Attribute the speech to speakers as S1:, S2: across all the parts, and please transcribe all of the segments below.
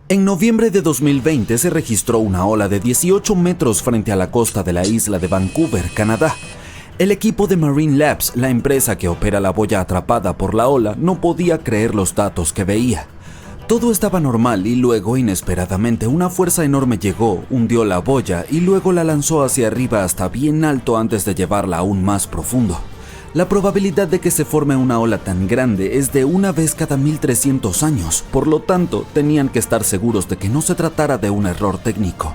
S1: En noviembre de 2020 se registró una ola de 18 metros frente a la costa de la isla de Vancouver, Canadá. El equipo de Marine Labs, la empresa que opera la boya atrapada por la ola, no podía creer los datos que veía. Todo estaba normal y luego, inesperadamente, una fuerza enorme llegó, hundió la boya y luego la lanzó hacia arriba hasta bien alto antes de llevarla aún más profundo. La probabilidad de que se forme una ola tan grande es de una vez cada 1300 años, por lo tanto, tenían que estar seguros de que no se tratara de un error técnico.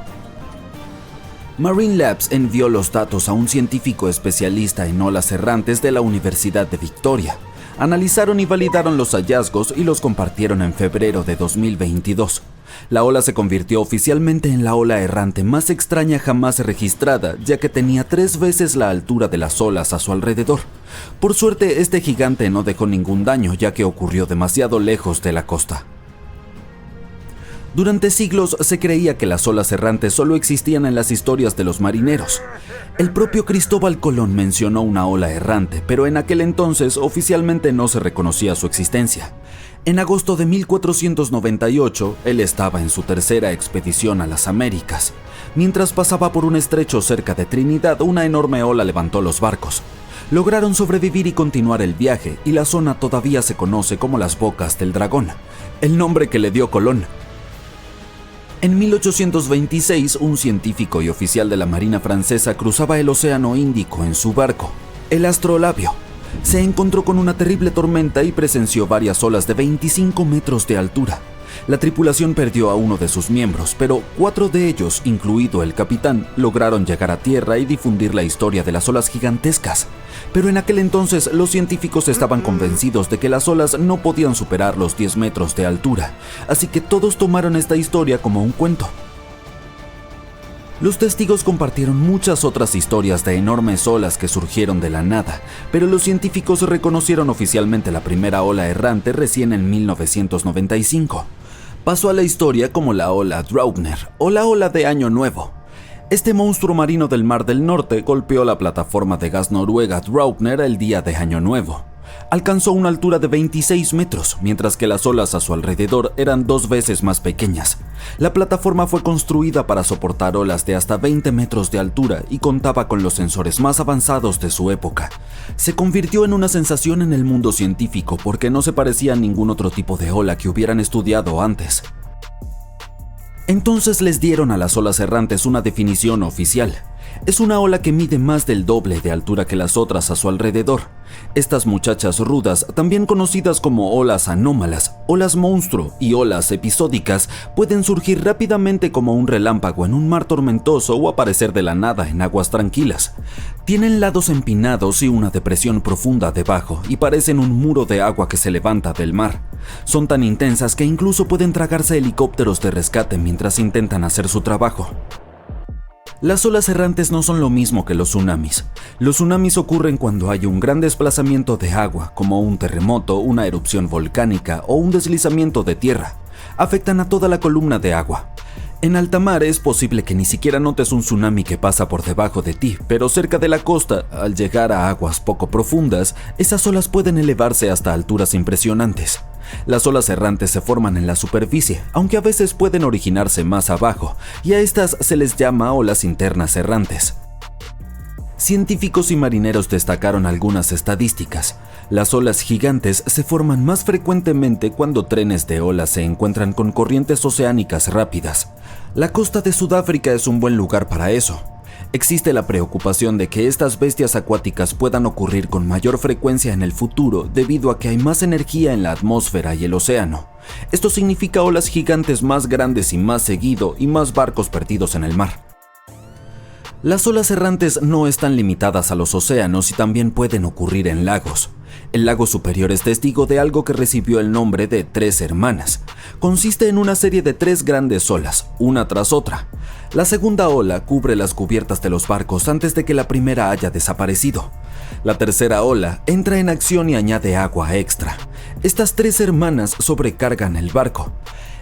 S1: Marine Labs envió los datos a un científico especialista en olas errantes de la Universidad de Victoria. Analizaron y validaron los hallazgos y los compartieron en febrero de 2022. La ola se convirtió oficialmente en la ola errante más extraña jamás registrada, ya que tenía 3 veces la altura de las olas a su alrededor. Por suerte, este gigante no dejó ningún daño, ya que ocurrió demasiado lejos de la costa. Durante siglos se creía que las olas errantes solo existían en las historias de los marineros. El propio Cristóbal Colón mencionó una ola errante, pero en aquel entonces oficialmente no se reconocía su existencia. En agosto de 1498, él estaba en su tercera expedición a las Américas. Mientras pasaba por un estrecho cerca de Trinidad, una enorme ola levantó los barcos. Lograron sobrevivir y continuar el viaje, y la zona todavía se conoce como las Bocas del Dragón, el nombre que le dio Colón. En 1826, un científico y oficial de la Marina francesa cruzaba el Océano Índico en su barco, el Astrolabio. Se encontró con una terrible tormenta y presenció varias olas de 25 metros de altura. La tripulación perdió a uno de sus miembros, pero 4 de ellos, incluido el capitán, lograron llegar a tierra y difundir la historia de las olas gigantescas. Pero en aquel entonces los científicos estaban convencidos de que las olas no podían superar los 10 metros de altura, así que todos tomaron esta historia como un cuento. Los testigos compartieron muchas otras historias de enormes olas que surgieron de la nada, pero los científicos reconocieron oficialmente la primera ola errante recién en 1995. Pasó a la historia como la ola Draupner o la ola de Año Nuevo. Este monstruo marino del Mar del Norte golpeó la plataforma de gas noruega Draupner el día de Año Nuevo. Alcanzó una altura de 26 metros, mientras que las olas a su alrededor eran 2 veces más pequeñas. La plataforma fue construida para soportar olas de hasta 20 metros de altura y contaba con los sensores más avanzados de su época. Se convirtió en una sensación en el mundo científico porque no se parecía a ningún otro tipo de ola que hubieran estudiado antes. Entonces les dieron a las olas errantes una definición oficial. Es una ola que mide más del doble de altura que las otras a su alrededor. Estas muchachas rudas, también conocidas como olas anómalas, olas monstruo y olas episódicas, pueden surgir rápidamente como un relámpago en un mar tormentoso o aparecer de la nada en aguas tranquilas. Tienen lados empinados y una depresión profunda debajo y parecen un muro de agua que se levanta del mar. Son tan intensas que incluso pueden tragarse helicópteros de rescate mientras intentan hacer su trabajo. Las olas errantes no son lo mismo que los tsunamis. Los tsunamis ocurren cuando hay un gran desplazamiento de agua, como un terremoto, una erupción volcánica o un deslizamiento de tierra. Afectan a toda la columna de agua. En alta mar es posible que ni siquiera notes un tsunami que pasa por debajo de ti, pero cerca de la costa, al llegar a aguas poco profundas, esas olas pueden elevarse hasta alturas impresionantes. Las olas errantes se forman en la superficie, aunque a veces pueden originarse más abajo, y a estas se les llama olas internas errantes. Científicos y marineros destacaron algunas estadísticas. Las olas gigantes se forman más frecuentemente cuando trenes de olas se encuentran con corrientes oceánicas rápidas. La costa de Sudáfrica es un buen lugar para eso. Existe la preocupación de que estas bestias acuáticas puedan ocurrir con mayor frecuencia en el futuro debido a que hay más energía en la atmósfera y el océano. Esto significa olas gigantes más grandes y más seguido y más barcos perdidos en el mar. Las olas errantes no están limitadas a los océanos y también pueden ocurrir en lagos. El lago superior es testigo de algo que recibió el nombre de Tres Hermanas. Consiste en una serie de 3 grandes olas, una tras otra. La segunda ola cubre las cubiertas de los barcos antes de que la primera haya desaparecido. La tercera ola entra en acción y añade agua extra. Estas 3 hermanas sobrecargan el barco.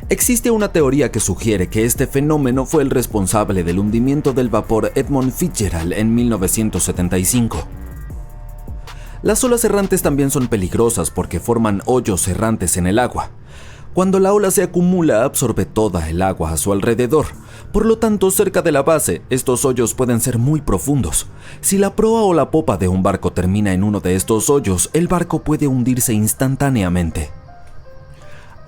S1: Existe una teoría que sugiere que este fenómeno fue el responsable del hundimiento del vapor Edmund Fitzgerald en 1975. Las olas errantes también son peligrosas porque forman hoyos errantes en el agua. Cuando la ola se acumula, absorbe toda el agua a su alrededor. Por lo tanto, cerca de la base, estos hoyos pueden ser muy profundos. Si la proa o la popa de un barco termina en uno de estos hoyos, el barco puede hundirse instantáneamente.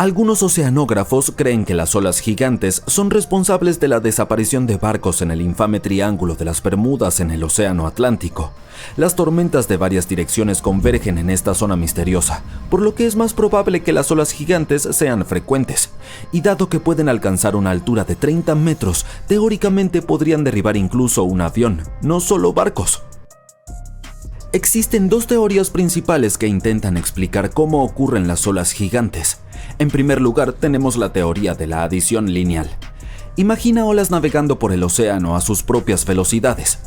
S1: Algunos oceanógrafos creen que las olas gigantes son responsables de la desaparición de barcos en el infame Triángulo de las Bermudas en el Océano Atlántico. Las tormentas de varias direcciones convergen en esta zona misteriosa, por lo que es más probable que las olas gigantes sean frecuentes. Y dado que pueden alcanzar una altura de 30 metros, teóricamente podrían derribar incluso un avión, no solo barcos. Existen dos teorías principales que intentan explicar cómo ocurren las olas gigantes. En primer lugar, tenemos la teoría de la adición lineal. Imagina olas navegando por el océano a sus propias velocidades.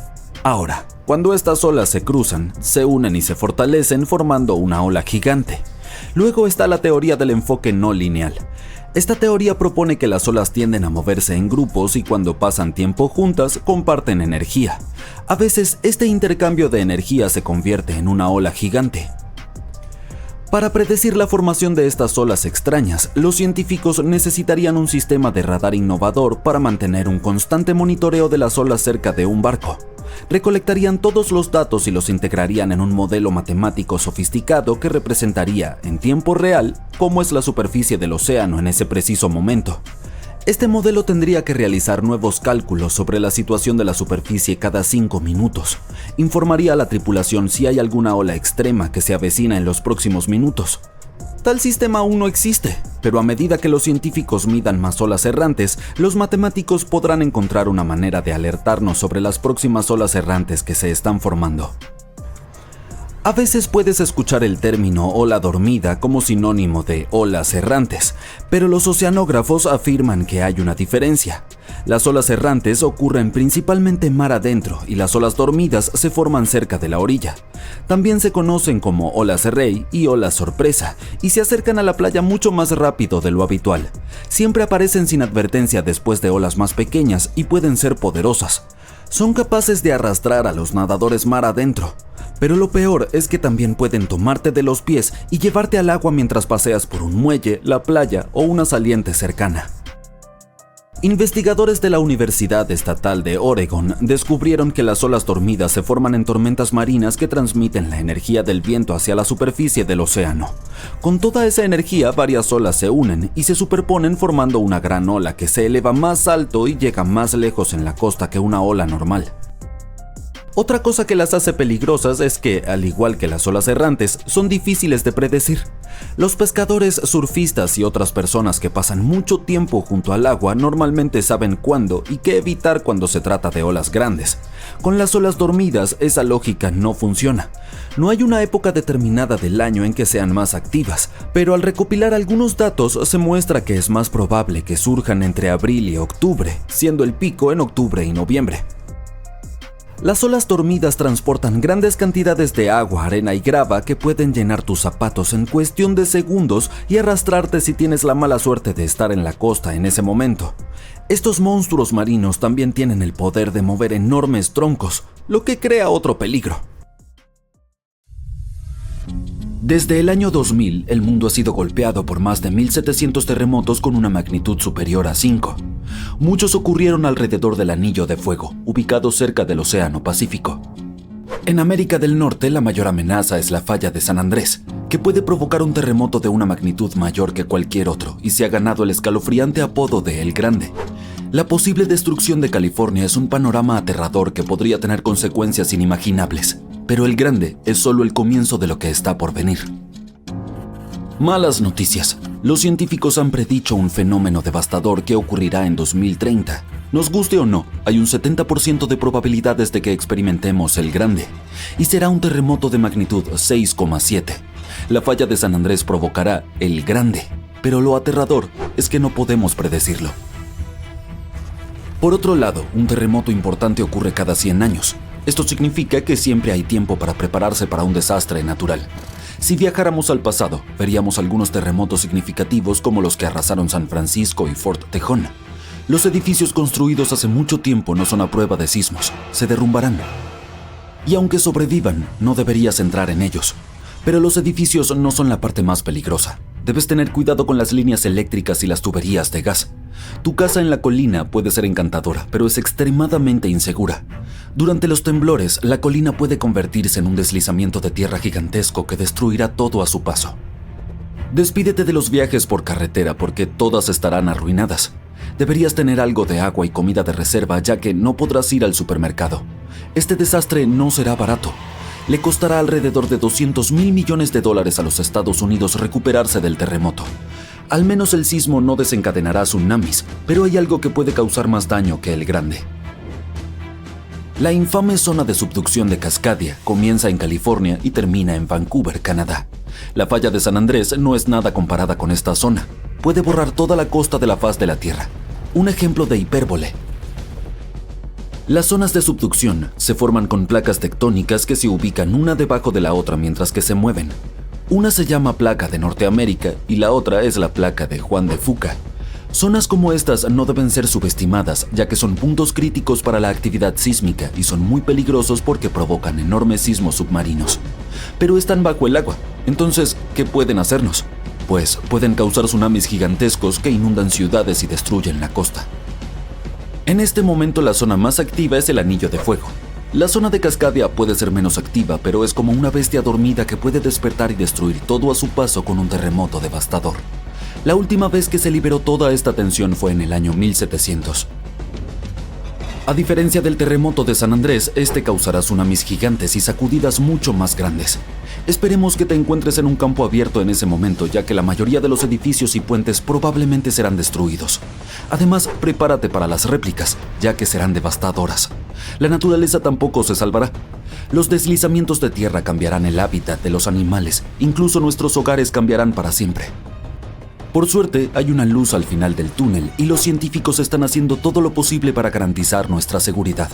S1: Ahora, cuando estas olas se cruzan, se unen y se fortalecen formando una ola gigante. Luego está la teoría del enfoque no lineal. Esta teoría propone que las olas tienden a moverse en grupos y cuando pasan tiempo juntas comparten energía. A veces este intercambio de energía se convierte en una ola gigante. Para predecir la formación de estas olas extrañas, los científicos necesitarían un sistema de radar innovador para mantener un constante monitoreo de las olas cerca de un barco. Recolectarían todos los datos y los integrarían en un modelo matemático sofisticado que representaría, en tiempo real, cómo es la superficie del océano en ese preciso momento. Este modelo tendría que realizar nuevos cálculos sobre la situación de la superficie cada 5 minutos. Informaría a la tripulación si hay alguna ola extrema que se avecina en los próximos minutos. Tal sistema aún no existe, pero a medida que los científicos midan más olas errantes, los matemáticos podrán encontrar una manera de alertarnos sobre las próximas olas errantes que se están formando. A veces puedes escuchar el término ola dormida como sinónimo de olas errantes, pero los oceanógrafos afirman que hay una diferencia. Las olas errantes ocurren principalmente mar adentro y las olas dormidas se forman cerca de la orilla. También se conocen como olas rey y olas sorpresa y se acercan a la playa mucho más rápido de lo habitual. Siempre aparecen sin advertencia después de olas más pequeñas y pueden ser poderosas. Son capaces de arrastrar a los nadadores mar adentro. Pero lo peor es que también pueden tomarte de los pies y llevarte al agua mientras paseas por un muelle, la playa o una saliente cercana. Investigadores de la Universidad Estatal de Oregon descubrieron que las olas dormidas se forman en tormentas marinas que transmiten la energía del viento hacia la superficie del océano. Con toda esa energía, varias olas se unen y se superponen formando una gran ola que se eleva más alto y llega más lejos en la costa que una ola normal. Otra cosa que las hace peligrosas es que, al igual que las olas errantes, son difíciles de predecir. Los pescadores, surfistas y otras personas que pasan mucho tiempo junto al agua normalmente saben cuándo y qué evitar cuando se trata de olas grandes. Con las olas dormidas, esa lógica no funciona. No hay una época determinada del año en que sean más activas, pero al recopilar algunos datos se muestra que es más probable que surjan entre abril y octubre, siendo el pico en octubre y noviembre. Las olas dormidas transportan grandes cantidades de agua, arena y grava que pueden llenar tus zapatos en cuestión de segundos y arrastrarte si tienes la mala suerte de estar en la costa en ese momento. Estos monstruos marinos también tienen el poder de mover enormes troncos, lo que crea otro peligro. Desde el año 2000, el mundo ha sido golpeado por más de 1.700 terremotos con una magnitud superior a 5. Muchos ocurrieron alrededor del Anillo de Fuego, ubicado cerca del Océano Pacífico. En América del Norte, la mayor amenaza es la falla de San Andrés, que puede provocar un terremoto de una magnitud mayor que cualquier otro y se ha ganado el escalofriante apodo de El Grande. La posible destrucción de California es un panorama aterrador que podría tener consecuencias inimaginables, pero El Grande es solo el comienzo de lo que está por venir. Malas noticias. Los científicos han predicho un fenómeno devastador que ocurrirá en 2030. Nos guste o no, hay un 70% de probabilidades de que experimentemos El Grande, y será un terremoto de magnitud 6,7. La falla de San Andrés provocará El Grande, pero lo aterrador es que no podemos predecirlo. Por otro lado, un terremoto importante ocurre cada 100 años. Esto significa que siempre hay tiempo para prepararse para un desastre natural. Si viajáramos al pasado, veríamos algunos terremotos significativos como los que arrasaron San Francisco y Fort Tejón. Los edificios construidos hace mucho tiempo no son a prueba de sismos, se derrumbarán. Y aunque sobrevivan, no deberías entrar en ellos. Pero los edificios no son la parte más peligrosa. Debes tener cuidado con las líneas eléctricas y las tuberías de gas. Tu casa en la colina puede ser encantadora, pero es extremadamente insegura. Durante los temblores, la colina puede convertirse en un deslizamiento de tierra gigantesco que destruirá todo a su paso. Despídete de los viajes por carretera porque todas estarán arruinadas. Deberías tener algo de agua y comida de reserva ya que no podrás ir al supermercado. Este desastre no será barato. Le costará alrededor de $200 mil millones a los Estados Unidos recuperarse del terremoto. Al menos el sismo no desencadenará tsunamis, pero hay algo que puede causar más daño que el grande. La infame zona de subducción de Cascadia comienza en California y termina en Vancouver, Canadá. La falla de San Andrés no es nada comparada con esta zona. Puede borrar toda la costa de la faz de la Tierra. Un ejemplo de hipérbole. Las zonas de subducción se forman con placas tectónicas que se ubican una debajo de la otra mientras que se mueven. Una se llama placa de Norteamérica y la otra es la placa de Juan de Fuca. Zonas como estas no deben ser subestimadas, ya que son puntos críticos para la actividad sísmica y son muy peligrosos porque provocan enormes sismos submarinos. Pero están bajo el agua, entonces, ¿qué pueden hacernos? Pues pueden causar tsunamis gigantescos que inundan ciudades y destruyen la costa. En este momento la zona más activa es el Anillo de Fuego. La zona de Cascadia puede ser menos activa, pero es como una bestia dormida que puede despertar y destruir todo a su paso con un terremoto devastador. La última vez que se liberó toda esta tensión fue en el año 1700. A diferencia del terremoto de San Andrés, este causará tsunamis gigantes y sacudidas mucho más grandes. Esperemos que te encuentres en un campo abierto en ese momento, ya que la mayoría de los edificios y puentes probablemente serán destruidos. Además, prepárate para las réplicas, ya que serán devastadoras. La naturaleza tampoco se salvará. Los deslizamientos de tierra cambiarán el hábitat de los animales, incluso nuestros hogares cambiarán para siempre. Por suerte, hay una luz al final del túnel y los científicos están haciendo todo lo posible para garantizar nuestra seguridad.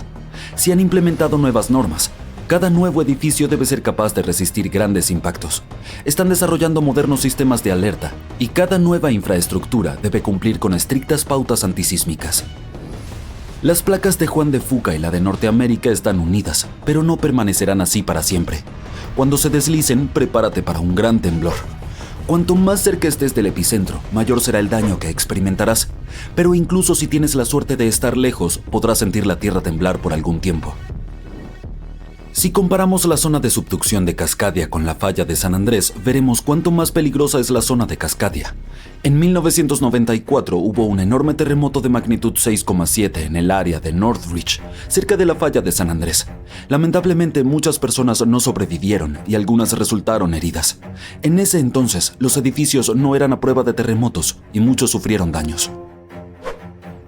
S1: Se han implementado nuevas normas. Cada nuevo edificio debe ser capaz de resistir grandes impactos. Están desarrollando modernos sistemas de alerta y cada nueva infraestructura debe cumplir con estrictas pautas antisísmicas. Las placas de Juan de Fuca y la de Norteamérica están unidas, pero no permanecerán así para siempre. Cuando se deslicen, prepárate para un gran temblor. Cuanto más cerca estés del epicentro, mayor será el daño que experimentarás. Pero incluso si tienes la suerte de estar lejos, podrás sentir la tierra temblar por algún tiempo. Si comparamos la zona de subducción de Cascadia con la falla de San Andrés, veremos cuánto más peligrosa es la zona de Cascadia. En 1994 hubo un enorme terremoto de magnitud 6,7 en el área de Northridge, cerca de la falla de San Andrés. Lamentablemente, muchas personas no sobrevivieron y algunas resultaron heridas. En ese entonces, los edificios no eran a prueba de terremotos y muchos sufrieron daños.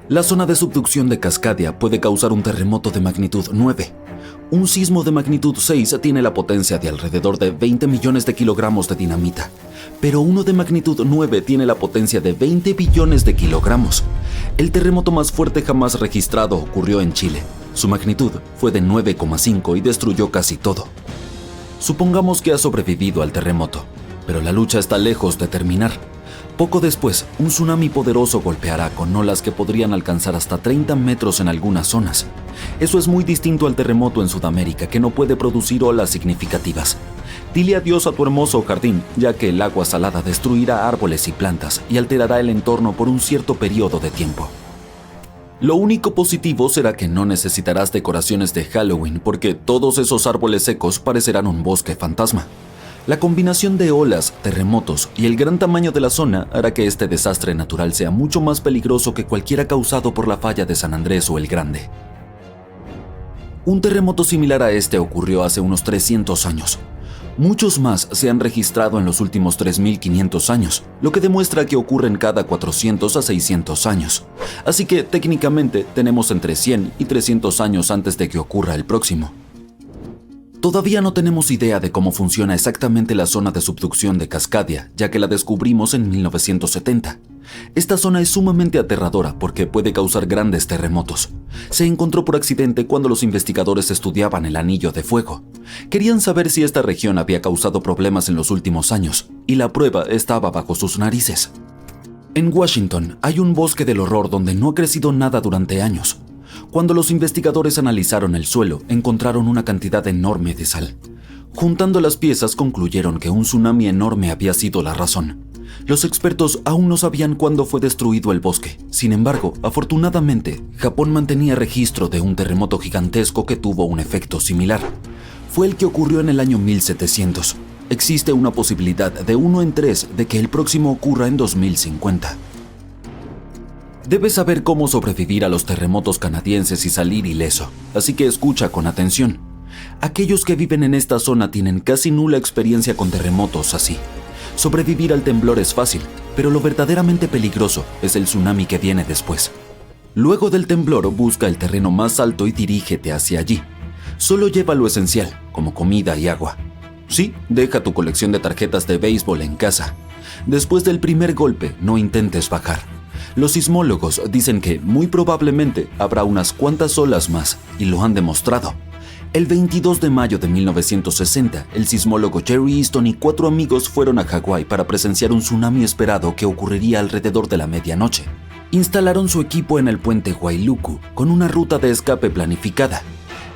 S1: La zona de subducción de Cascadia puede causar un terremoto de magnitud 9. Un sismo de magnitud 6 tiene la potencia de alrededor de 20 millones de kilogramos de dinamita, pero uno de magnitud 9 tiene la potencia de 20 billones de kilogramos. El terremoto más fuerte jamás registrado ocurrió en Chile. Su magnitud fue de 9,5 y destruyó casi todo. Supongamos que has sobrevivido al terremoto, pero la lucha está lejos de terminar. Poco después, un tsunami poderoso golpeará con olas que podrían alcanzar hasta 30 metros en algunas zonas. Eso es muy distinto al terremoto en Sudamérica, que no puede producir olas significativas. Dile adiós a tu hermoso jardín, ya que el agua salada destruirá árboles y plantas y alterará el entorno por un cierto periodo de tiempo. Lo único positivo será que no necesitarás decoraciones de Halloween, porque todos esos árboles secos parecerán un bosque fantasma. La combinación de olas, terremotos y el gran tamaño de la zona hará que este desastre natural sea mucho más peligroso que cualquiera causado por la falla de San Andrés o el Grande. Un terremoto similar a este ocurrió hace unos 300 años. Muchos más se han registrado en los últimos 3.500 años, lo que demuestra que ocurren cada 400 a 600 años. Así que técnicamente tenemos entre 100 y 300 años antes de que ocurra el próximo. Todavía no tenemos idea de cómo funciona exactamente la zona de subducción de Cascadia, ya que la descubrimos en 1970. Esta zona es sumamente aterradora porque puede causar grandes terremotos. Se encontró por accidente cuando los investigadores estudiaban el Anillo de Fuego. Querían saber si esta región había causado problemas en los últimos años, y la prueba estaba bajo sus narices. En Washington hay un bosque del horror donde no ha crecido nada durante años. Cuando los investigadores analizaron el suelo, encontraron una cantidad enorme de sal. Juntando las piezas concluyeron que un tsunami enorme había sido la razón. Los expertos aún no sabían cuándo fue destruido el bosque. Sin embargo, afortunadamente, Japón mantenía registro de un terremoto gigantesco que tuvo un efecto similar. Fue el que ocurrió en el año 1700. Existe una posibilidad de 1 en 3 de que el próximo ocurra en 2050. Debes saber cómo sobrevivir a los terremotos canadienses y salir ileso, así que escucha con atención. Aquellos que viven en esta zona tienen casi nula experiencia con terremotos así. Sobrevivir al temblor es fácil, pero lo verdaderamente peligroso es el tsunami que viene después. Luego del temblor, busca el terreno más alto y dirígete hacia allí. Solo lleva lo esencial, como comida y agua. Sí, deja tu colección de tarjetas de béisbol en casa. Después del primer golpe, no intentes bajar. Los sismólogos dicen que muy probablemente habrá unas cuantas olas más, y lo han demostrado. El 22 de mayo de 1960, el sismólogo Jerry Easton y 4 amigos fueron a Hawái para presenciar un tsunami esperado que ocurriría alrededor de la medianoche. Instalaron su equipo en el puente Wailuku, con una ruta de escape planificada.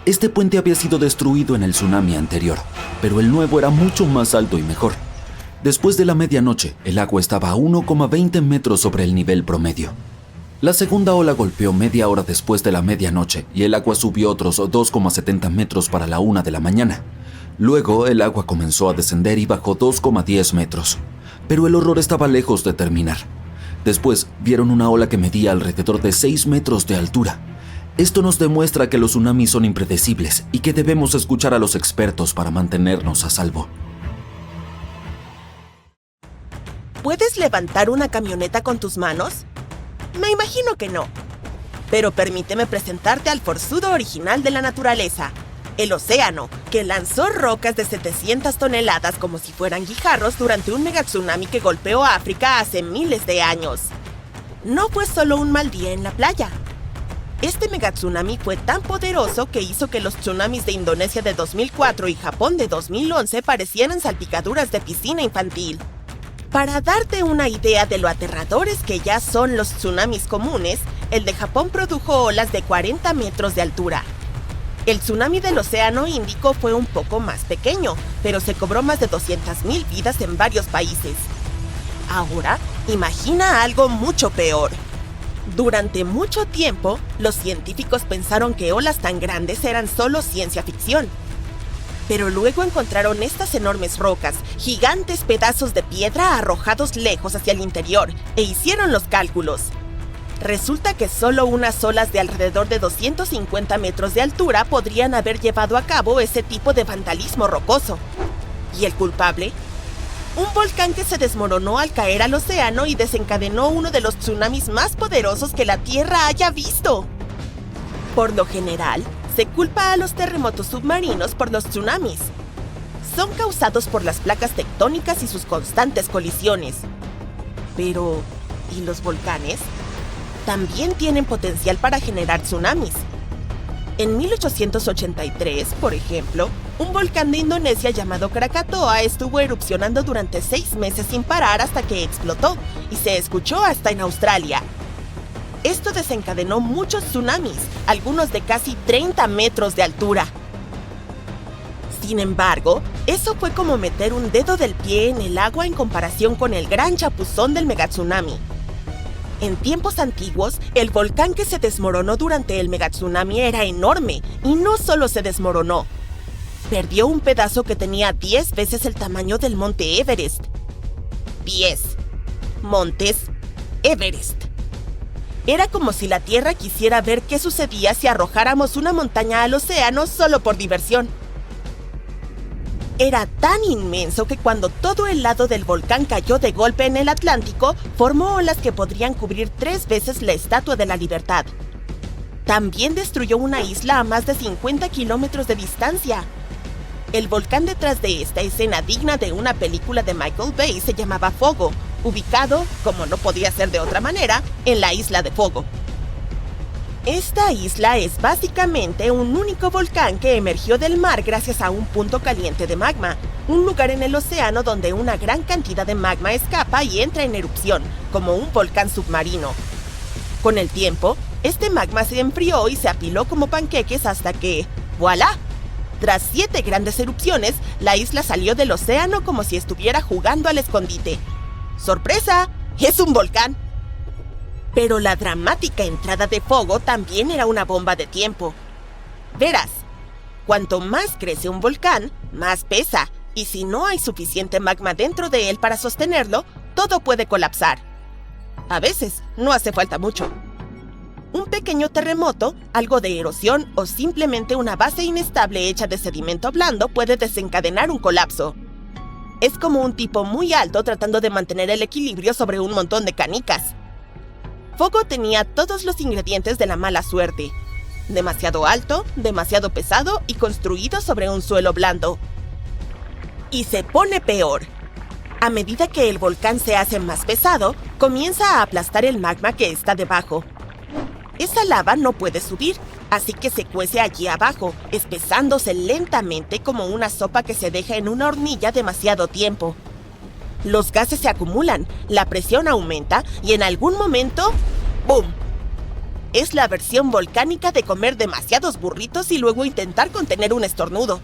S1: Este puente había sido destruido en el tsunami anterior, pero el nuevo era mucho más alto y mejor. Después de la medianoche, el agua estaba a 1,20 metros sobre el nivel promedio. La segunda ola golpeó media hora después de la medianoche y el agua subió otros 2,70 metros para la 1 de la mañana. Luego, el agua comenzó a descender y bajó 2,10 metros. Pero el horror estaba lejos de terminar. Después, vieron una ola que medía alrededor de 6 metros de altura. Esto nos demuestra que los tsunamis son impredecibles y que debemos escuchar a los expertos para mantenernos a salvo.
S2: ¿Puedes levantar una camioneta con tus manos? Me imagino que no. Pero permíteme presentarte al forzudo original de la naturaleza, el océano, que lanzó rocas de 700 toneladas como si fueran guijarros durante un megatsunami que golpeó a África hace miles de años. No fue solo un mal día en la playa. Este megatsunami fue tan poderoso que hizo que los tsunamis de Indonesia de 2004 y Japón de 2011 parecieran salpicaduras de piscina infantil. Para darte una idea de lo aterradores que ya son los tsunamis comunes, el de Japón produjo olas de 40 metros de altura. El tsunami del Océano Índico fue un poco más pequeño, pero se cobró más de 200,000 vidas en varios países. Ahora, imagina algo mucho peor. Durante mucho tiempo, los científicos pensaron que olas tan grandes eran solo ciencia ficción. Pero luego encontraron estas enormes rocas, gigantes pedazos de piedra arrojados lejos hacia el interior, e hicieron los cálculos. Resulta que solo unas olas de alrededor de 250 metros de altura podrían haber llevado a cabo ese tipo de vandalismo rocoso. ¿Y el culpable? Un volcán que se desmoronó al caer al océano y desencadenó uno de los tsunamis más poderosos que la Tierra haya visto. Por lo general, se culpa a los terremotos submarinos por los tsunamis. Son causados por las placas tectónicas y sus constantes colisiones. Pero, ¿y los volcanes? También tienen potencial para generar tsunamis. En 1883, por ejemplo, un volcán de Indonesia llamado Krakatoa estuvo erupcionando durante 6 meses sin parar hasta que explotó y se escuchó hasta en Australia. Esto desencadenó muchos tsunamis, algunos de casi 30 metros de altura. Sin embargo, eso fue como meter un dedo del pie en el agua en comparación con el gran chapuzón del megatsunami. En tiempos antiguos, el volcán que se desmoronó durante el megatsunami era enorme y no solo se desmoronó. Perdió un pedazo que tenía 10 veces el tamaño del monte Everest. 10 montes Everest. Era como si la Tierra quisiera ver qué sucedía si arrojáramos una montaña al océano solo por diversión. Era tan inmenso que cuando todo el lado del volcán cayó de golpe en el Atlántico, formó olas que podrían cubrir 3 veces la Estatua de la Libertad. También destruyó una isla a más de 50 kilómetros de distancia. El volcán detrás de esta escena digna de una película de Michael Bay se llamaba Fogo, ubicado, como no podía ser de otra manera, en la isla de Fogo. Esta isla es básicamente un único volcán que emergió del mar gracias a un punto caliente de magma, un lugar en el océano donde una gran cantidad de magma escapa y entra en erupción, como un volcán submarino. Con el tiempo, este magma se enfrió y se apiló como panqueques hasta que, ¡voilá!, Tras 7 grandes erupciones, la isla salió del océano como si estuviera jugando al escondite. ¡Sorpresa! ¡Es un volcán! Pero la dramática entrada de Fogo también era una bomba de tiempo. Verás, cuanto más crece un volcán, más pesa, y si no hay suficiente magma dentro de él para sostenerlo, todo puede colapsar. A veces, no hace falta mucho. Un pequeño terremoto, algo de erosión o simplemente una base inestable hecha de sedimento blando puede desencadenar un colapso. Es como un tipo muy alto tratando de mantener el equilibrio sobre un montón de canicas. Fogo tenía todos los ingredientes de la mala suerte. Demasiado alto, demasiado pesado y construido sobre un suelo blando. Y se pone peor. A medida que el volcán se hace más pesado, comienza a aplastar el magma que está debajo. Esa lava no puede subir, así que se cuece allí abajo, espesándose lentamente como una sopa que se deja en una hornilla demasiado tiempo. Los gases se acumulan, la presión aumenta y en algún momento, ¡boom! Es la versión volcánica de comer demasiados burritos y luego intentar contener un estornudo.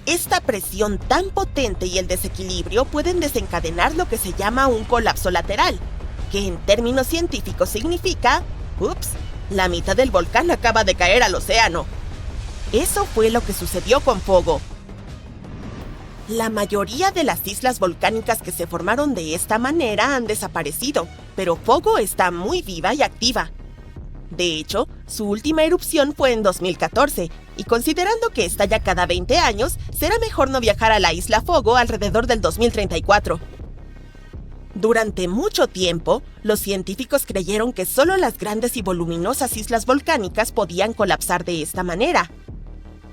S2: Esta presión tan potente y el desequilibrio pueden desencadenar lo que se llama un colapso lateral, que en términos científicos significa, ¡ups!, la mitad del volcán acaba de caer al océano. Eso fue lo que sucedió con Fogo. La mayoría de las islas volcánicas que se formaron de esta manera han desaparecido, pero Fogo está muy viva y activa. De hecho, su última erupción fue en 2014, y considerando que estalla cada 20 años, será mejor no viajar a la isla Fogo alrededor del 2034. Durante mucho tiempo, los científicos creyeron que solo las grandes y voluminosas islas volcánicas podían colapsar de esta manera.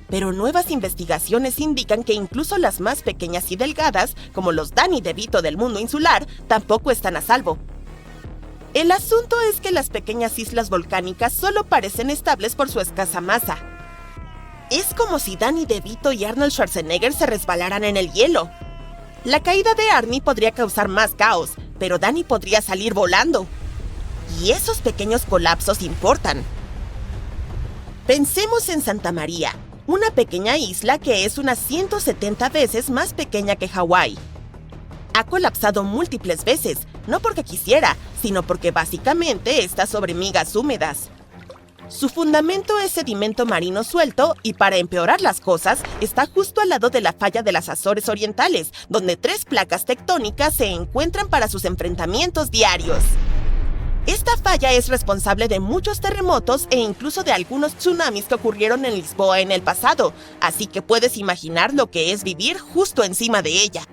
S2: Pero nuevas investigaciones indican que incluso las más pequeñas y delgadas, como los Danny DeVito del mundo insular, tampoco están a salvo. El asunto es que las pequeñas islas volcánicas solo parecen estables por su escasa masa. Es como si Danny DeVito y Arnold Schwarzenegger se resbalaran en el hielo. La caída de Arnie podría causar más caos, pero Danny podría salir volando. Y esos pequeños colapsos importan. Pensemos en Santa María, una pequeña isla que es unas 170 veces más pequeña que Hawái. Ha colapsado múltiples veces, no porque quisiera, sino porque básicamente está sobre migas húmedas. Su fundamento es sedimento marino suelto y, para empeorar las cosas, está justo al lado de la falla de las Azores Orientales, donde 3 placas tectónicas se encuentran para sus enfrentamientos diarios. Esta falla es responsable de muchos terremotos e incluso de algunos tsunamis que ocurrieron en Lisboa en el pasado, así que puedes imaginar lo que es vivir justo encima de ella.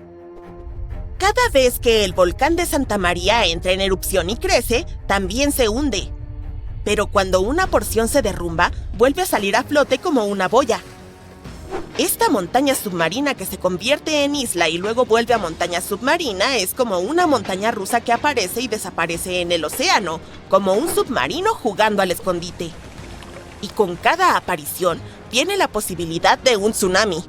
S2: Cada vez que el volcán de Santa María entra en erupción y crece, también se hunde. Pero cuando una porción se derrumba, vuelve a salir a flote como una boya. Esta montaña submarina que se convierte en isla y luego vuelve a montaña submarina es como una montaña rusa que aparece y desaparece en el océano, como un submarino jugando al escondite. Y con cada aparición viene la posibilidad de un tsunami.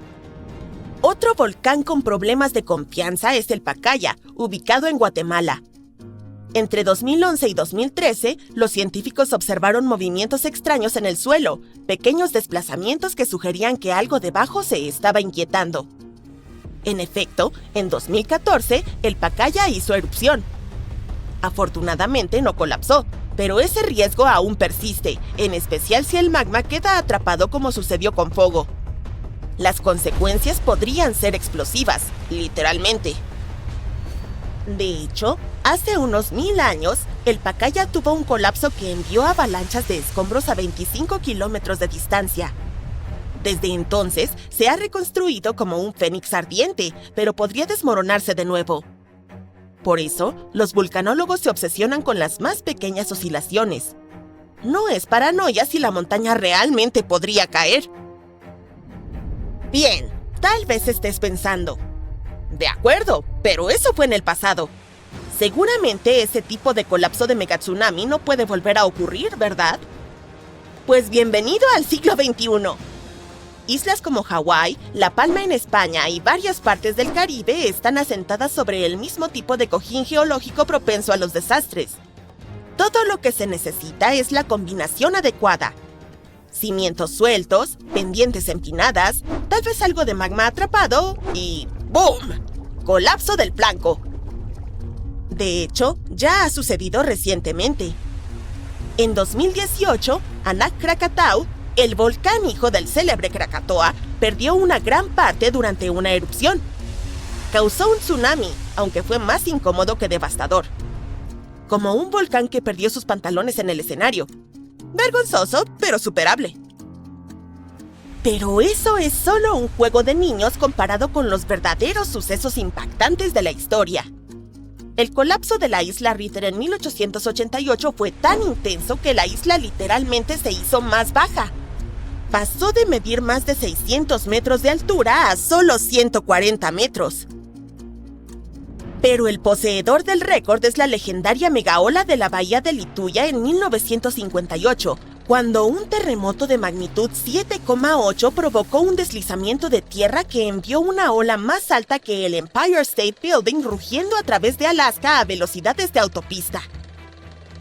S2: Otro volcán con problemas de confianza es el Pacaya, ubicado en Guatemala. Entre 2011 y 2013, los científicos observaron movimientos extraños en el suelo, pequeños desplazamientos que sugerían que algo debajo se estaba inquietando. En efecto, en 2014, el Pacaya hizo erupción. Afortunadamente no colapsó, pero ese riesgo aún persiste, en especial si el magma queda atrapado como sucedió con Fogo. Las consecuencias podrían ser explosivas, literalmente. De hecho, hace unos 1000 años, el Pacaya tuvo un colapso que envió avalanchas de escombros a 25 kilómetros de distancia. Desde entonces, se ha reconstruido como un fénix ardiente, pero podría desmoronarse de nuevo. Por eso, los vulcanólogos se obsesionan con las más pequeñas oscilaciones. No es paranoia si la montaña realmente podría caer. Bien, tal vez estés pensando, de acuerdo, pero eso fue en el pasado. Seguramente ese tipo de colapso de megatsunami no puede volver a ocurrir, ¿verdad? Pues bienvenido al siglo XXI. Islas como Hawái, La Palma en España y varias partes del Caribe están asentadas sobre el mismo tipo de cojín geológico propenso a los desastres. Todo lo que se necesita es la combinación adecuada. cimientos sueltos, pendientes empinadas, tal vez algo de magma atrapado y ¡boom! Colapso del flanco. De hecho, ya ha sucedido recientemente. En 2018, Anak Krakatau, el volcán hijo del célebre Krakatoa, perdió una gran parte durante una erupción. Causó un tsunami, aunque fue más incómodo que devastador. Como un volcán que perdió sus pantalones en el escenario. Vergonzoso, pero superable. Pero eso es solo un juego de niños comparado con los verdaderos sucesos impactantes de la historia. El colapso de la isla Ritter en 1888 fue tan intenso que la isla literalmente se hizo más baja. Pasó de medir más de 600 metros de altura a solo 140 metros. Pero el poseedor del récord es la legendaria megaola de la bahía de Lituya en 1958, cuando un terremoto de magnitud 7,8 provocó un deslizamiento de tierra que envió una ola más alta que el Empire State Building rugiendo a través de Alaska a velocidades de autopista.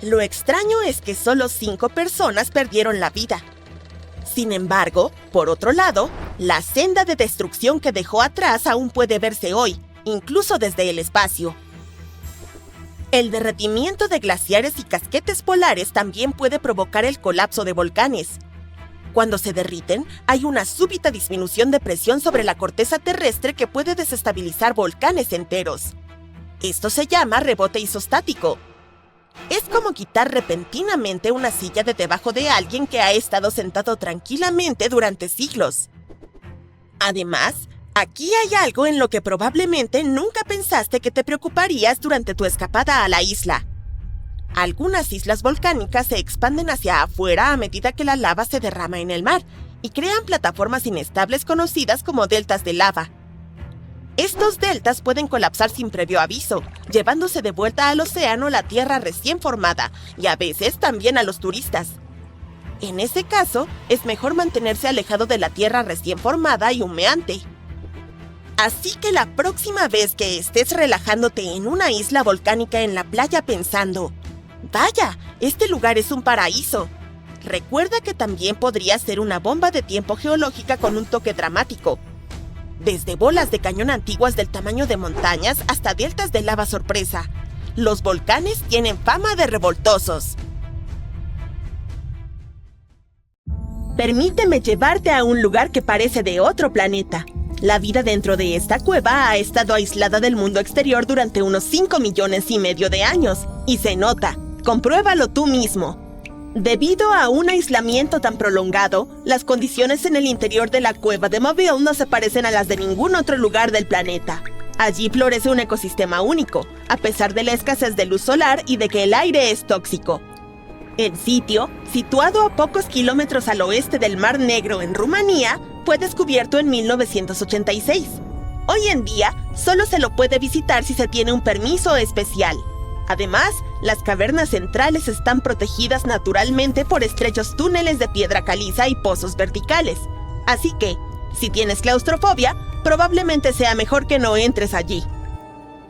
S2: Lo extraño es que solo 5 personas perdieron la vida. Sin embargo, por otro lado, la senda de destrucción que dejó atrás aún puede verse hoy, incluso desde el espacio. El derretimiento de glaciares y casquetes polares también puede provocar el colapso de volcanes. Cuando se derriten, hay una súbita disminución de presión sobre la corteza terrestre que puede desestabilizar volcanes enteros. Esto se llama rebote isostático. Es como quitar repentinamente una silla de debajo de alguien que ha estado sentado tranquilamente durante siglos. Además, aquí hay algo en lo que probablemente nunca pensaste que te preocuparías durante tu escapada a la isla. Algunas islas volcánicas se expanden hacia afuera a medida que la lava se derrama en el mar y crean plataformas inestables conocidas como deltas de lava. Estos deltas pueden colapsar sin previo aviso, llevándose de vuelta al océano la tierra recién formada y a veces también a los turistas. En ese caso, es mejor mantenerse alejado de la tierra recién formada y humeante. Así que la próxima vez que estés relajándote en una isla volcánica en la playa pensando, ¡vaya! Este lugar es un paraíso. Recuerda que también podría ser una bomba de tiempo geológica con un toque dramático. Desde bolas de cañón antiguas del tamaño de montañas hasta deltas de lava sorpresa, los volcanes tienen fama de revoltosos. Permíteme llevarte a un lugar que parece de otro planeta. La vida dentro de esta cueva ha estado aislada del mundo exterior durante unos 5,5 millones de años, y se nota. Compruébalo tú mismo. Debido a un aislamiento tan prolongado, las condiciones en el interior de la cueva de Mobile no se parecen a las de ningún otro lugar del planeta. Allí florece un ecosistema único, a pesar de la escasez de luz solar y de que el aire es tóxico. El sitio, situado a pocos kilómetros al oeste del Mar Negro en Rumanía, fue descubierto en 1986. Hoy en día, solo se lo puede visitar si se tiene un permiso especial. Además, las cavernas centrales están protegidas naturalmente por estrechos túneles de piedra caliza y pozos verticales. Así que, si tienes claustrofobia, probablemente sea mejor que no entres allí.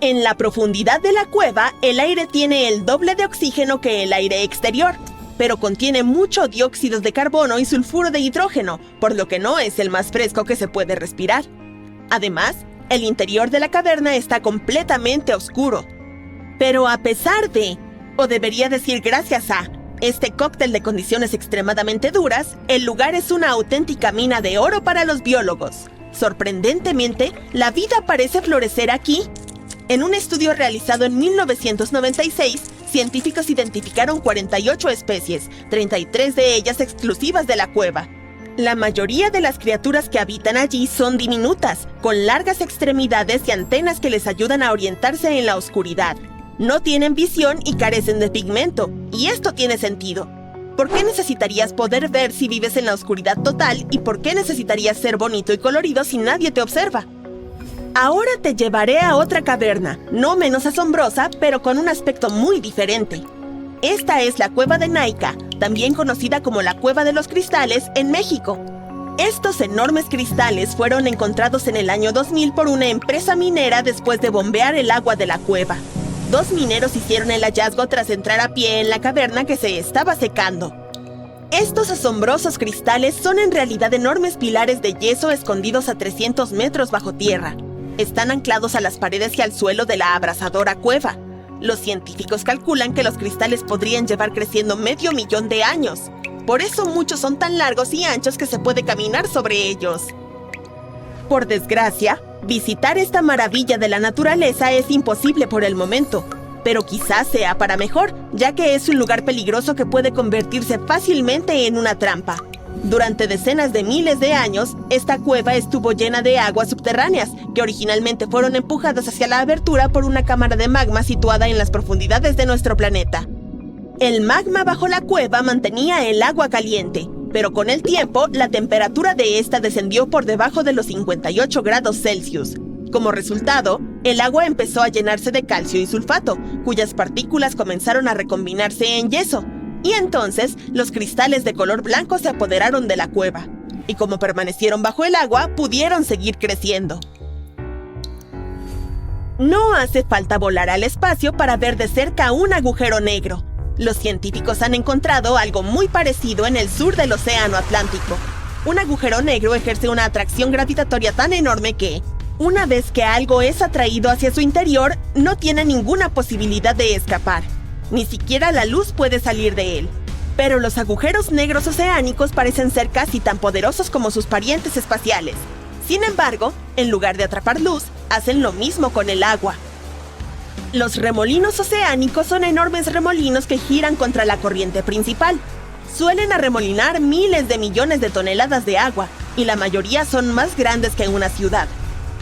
S2: En la profundidad de la cueva, el aire tiene el doble de oxígeno que el aire exterior, pero contiene mucho dióxido de carbono y sulfuro de hidrógeno, por lo que no es el más fresco que se puede respirar. Además, el interior de la caverna está completamente oscuro. Pero a pesar de, o debería decir gracias a, este cóctel de condiciones extremadamente duras, el lugar es una auténtica mina de oro para los biólogos. Sorprendentemente, la vida parece florecer aquí. En un estudio realizado en 1996, científicos identificaron 48 especies, 33 de ellas exclusivas de la cueva. La mayoría de las criaturas que habitan allí son diminutas, con largas extremidades y antenas que les ayudan a orientarse en la oscuridad. No tienen visión y carecen de pigmento, y esto tiene sentido. ¿Por qué necesitarías poder ver si vives en la oscuridad total y por qué necesitarías ser bonito y colorido si nadie te observa? Ahora te llevaré a otra caverna, no menos asombrosa, pero con un aspecto muy diferente. Esta es la Cueva de Naica, también conocida como la Cueva de los Cristales, en México. Estos enormes cristales fueron encontrados en el año 2000 por una empresa minera después de bombear el agua de la cueva. 2 mineros hicieron el hallazgo tras entrar a pie en la caverna que se estaba secando. Estos asombrosos cristales son en realidad enormes pilares de yeso escondidos a 300 metros bajo tierra. Están anclados a las paredes y al suelo de la abrasadora cueva. Los científicos calculan que los cristales podrían llevar creciendo 500.000 de años. Por eso muchos son tan largos y anchos que se puede caminar sobre ellos. Por desgracia, visitar esta maravilla de la naturaleza es imposible por el momento. Pero quizás sea para mejor, ya que es un lugar peligroso que puede convertirse fácilmente en una trampa. Durante decenas de miles de años, esta cueva estuvo llena de aguas subterráneas, que originalmente fueron empujadas hacia la abertura por una cámara de magma situada en las profundidades de nuestro planeta. El magma bajo la cueva mantenía el agua caliente, pero con el tiempo, la temperatura de esta descendió por debajo de los 58 grados Celsius. Como resultado, el agua empezó a llenarse de calcio y sulfato, cuyas partículas comenzaron a recombinarse en yeso. Y entonces, los cristales de color blanco se apoderaron de la cueva. Y como permanecieron bajo el agua, pudieron seguir creciendo. No hace falta volar al espacio para ver de cerca un agujero negro. Los científicos han encontrado algo muy parecido en el sur del Océano Atlántico. Un agujero negro ejerce una atracción gravitatoria tan enorme que, una vez que algo es atraído hacia su interior, no tiene ninguna posibilidad de escapar. Ni siquiera la luz puede salir de él. Pero los agujeros negros oceánicos parecen ser casi tan poderosos como sus parientes espaciales. Sin embargo, en lugar de atrapar luz, hacen lo mismo con el agua. Los remolinos oceánicos son enormes remolinos que giran contra la corriente principal. Suelen arremolinar miles de millones de toneladas de agua, y la mayoría son más grandes que una ciudad.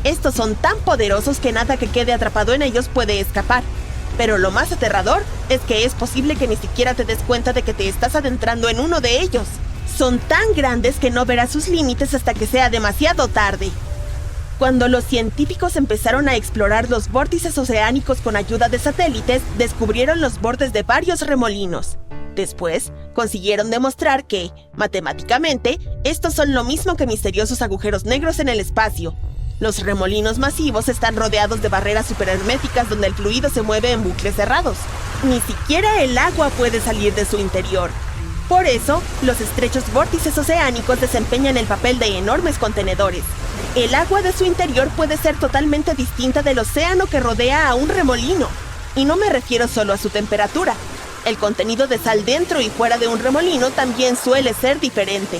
S2: Estos son tan poderosos que nada que quede atrapado en ellos puede escapar. Pero lo más aterrador es que es posible que ni siquiera te des cuenta de que te estás adentrando en uno de ellos. Son tan grandes que no verás sus límites hasta que sea demasiado tarde. Cuando los científicos empezaron a explorar los vórtices oceánicos con ayuda de satélites, descubrieron los bordes de varios remolinos. Después, consiguieron demostrar que, matemáticamente, estos son lo mismo que misteriosos agujeros negros en el espacio. Los remolinos masivos están rodeados de barreras superherméticas donde el fluido se mueve en bucles cerrados. Ni siquiera el agua puede salir de su interior. Por eso, los estrechos vórtices oceánicos desempeñan el papel de enormes contenedores. El agua de su interior puede ser totalmente distinta del océano que rodea a un remolino. Y no me refiero solo a su temperatura. El contenido de sal dentro y fuera de un remolino también suele ser diferente.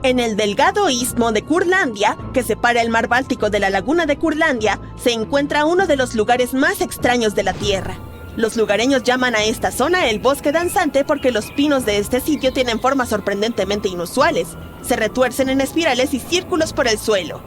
S2: En el delgado istmo de Curlandia, que separa el mar Báltico de la laguna de Curlandia, se encuentra uno de los lugares más extraños de la Tierra. Los lugareños llaman a esta zona el bosque danzante porque los pinos de este sitio tienen formas sorprendentemente inusuales. Se retuercen en espirales y círculos por el suelo.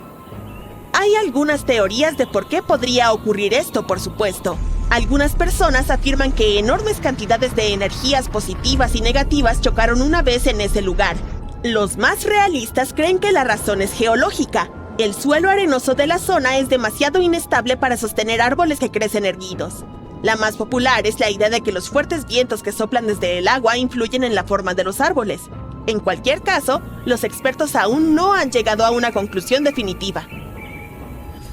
S2: Hay algunas teorías de por qué podría ocurrir esto, por supuesto. Algunas personas afirman que enormes cantidades de energías positivas y negativas chocaron una vez en ese lugar. Los más realistas creen que la razón es geológica. El suelo arenoso de la zona es demasiado inestable para sostener árboles que crecen erguidos. La más popular es la idea de que los fuertes vientos que soplan desde el agua influyen en la forma de los árboles. En cualquier caso, los expertos aún no han llegado a una conclusión definitiva.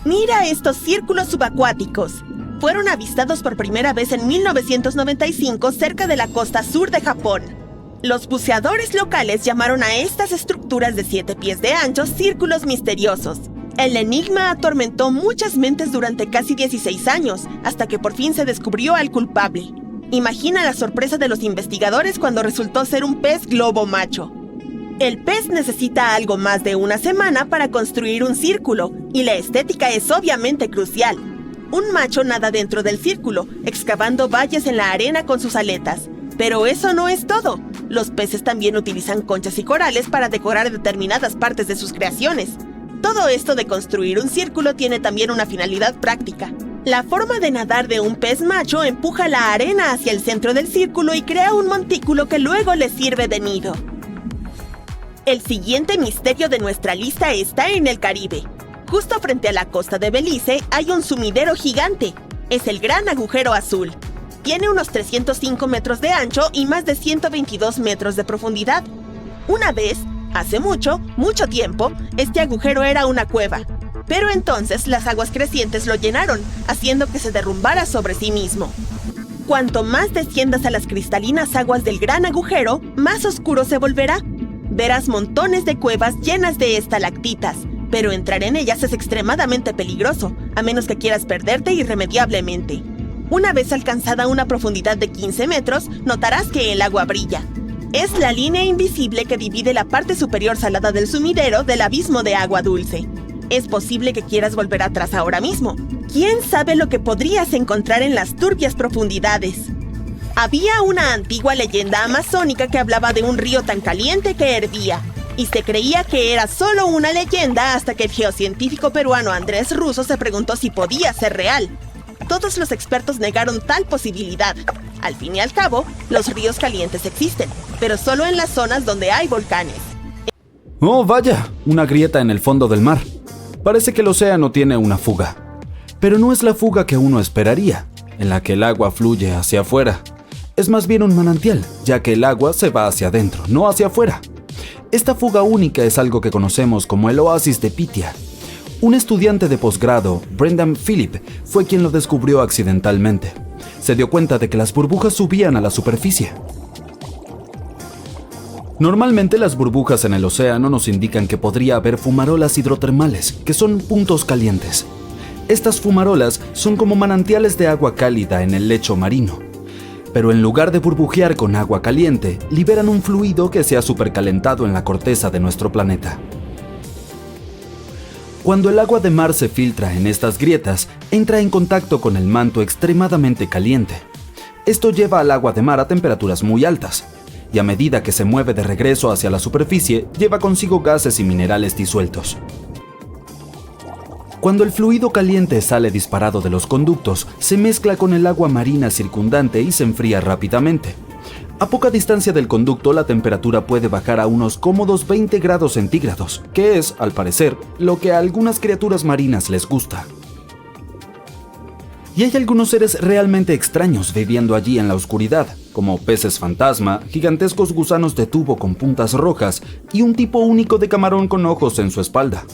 S2: Mira estos círculos subacuáticos. Fueron avistados por primera vez en 1995 cerca de la costa sur de Japón. Los buceadores locales llamaron a estas estructuras de 7 pies de ancho círculos misteriosos. El enigma atormentó muchas mentes durante casi 16 años, hasta que por fin se descubrió al culpable. Imagina la sorpresa de los investigadores cuando resultó ser un pez globo macho. El pez necesita algo más de una semana para construir un círculo, y la estética es obviamente crucial. Un macho nada dentro del círculo, excavando valles en la arena con sus aletas. Pero eso no es todo. Los peces también utilizan conchas y corales para decorar determinadas partes de sus creaciones. Todo esto de construir un círculo tiene también una finalidad práctica. La forma de nadar de un pez macho empuja la arena hacia el centro del círculo y crea un montículo que luego le sirve de nido. El siguiente misterio de nuestra lista está en el Caribe. Justo frente a la costa de Belice hay un sumidero gigante. Es el Gran Agujero Azul. Tiene unos 305 metros de ancho y más de 122 metros de profundidad. Una vez, hace mucho tiempo, este agujero era una cueva. Pero entonces las aguas crecientes lo llenaron, haciendo que se derrumbara sobre sí mismo. Cuanto más desciendas a las cristalinas aguas del gran agujero, más oscuro se volverá. Verás montones de cuevas llenas de estalactitas, pero entrar en ellas es extremadamente peligroso, a menos que quieras perderte irremediablemente. Una vez alcanzada una profundidad de 15 metros, notarás que el agua brilla. Es la línea invisible que divide la parte superior salada del sumidero del abismo de agua dulce. Es posible que quieras volver atrás ahora mismo. ¿Quién sabe lo que podrías encontrar en las turbias profundidades? Había una antigua leyenda amazónica que hablaba de un río tan caliente que hervía, y se creía que era solo una leyenda hasta que el geocientífico peruano Andrés Russo se preguntó si podía ser real. Todos los expertos negaron tal posibilidad. Al fin y al cabo, los ríos calientes existen, pero solo en las zonas donde hay volcanes.
S1: ¡Oh, vaya! Una grieta en el fondo del mar. Parece que el océano tiene una fuga. Pero no es la fuga que uno esperaría, en la que el agua fluye hacia afuera. Es más bien un manantial, ya que el agua se va hacia adentro, no hacia afuera. Esta fuga única es algo que conocemos como el oasis de Pythia. Un estudiante de posgrado, Brendan Phillip, fue quien lo descubrió accidentalmente. Se dio cuenta de que las burbujas subían a la superficie. Normalmente las burbujas en el océano nos indican que podría haber fumarolas hidrotermales, que son puntos calientes. Estas fumarolas son como manantiales de agua cálida en el lecho marino. Pero en lugar de burbujear con agua caliente, liberan un fluido que se ha supercalentado en la corteza de nuestro planeta. Cuando el agua de mar se filtra en estas grietas, entra en contacto con el manto extremadamente caliente. Esto lleva al agua de mar a temperaturas muy altas, y a medida que se mueve de regreso hacia la superficie, lleva consigo gases y minerales disueltos. Cuando el fluido caliente sale disparado de los conductos, se mezcla con el agua marina circundante y se enfría rápidamente. A poca distancia del conducto, la temperatura puede bajar a unos cómodos 20 grados centígrados, que es, al parecer, lo que a algunas criaturas marinas les gusta. Y hay algunos seres realmente extraños viviendo allí en la oscuridad, como peces fantasma, gigantescos gusanos de tubo con puntas rojas y un tipo único de camarón con ojos en su espalda.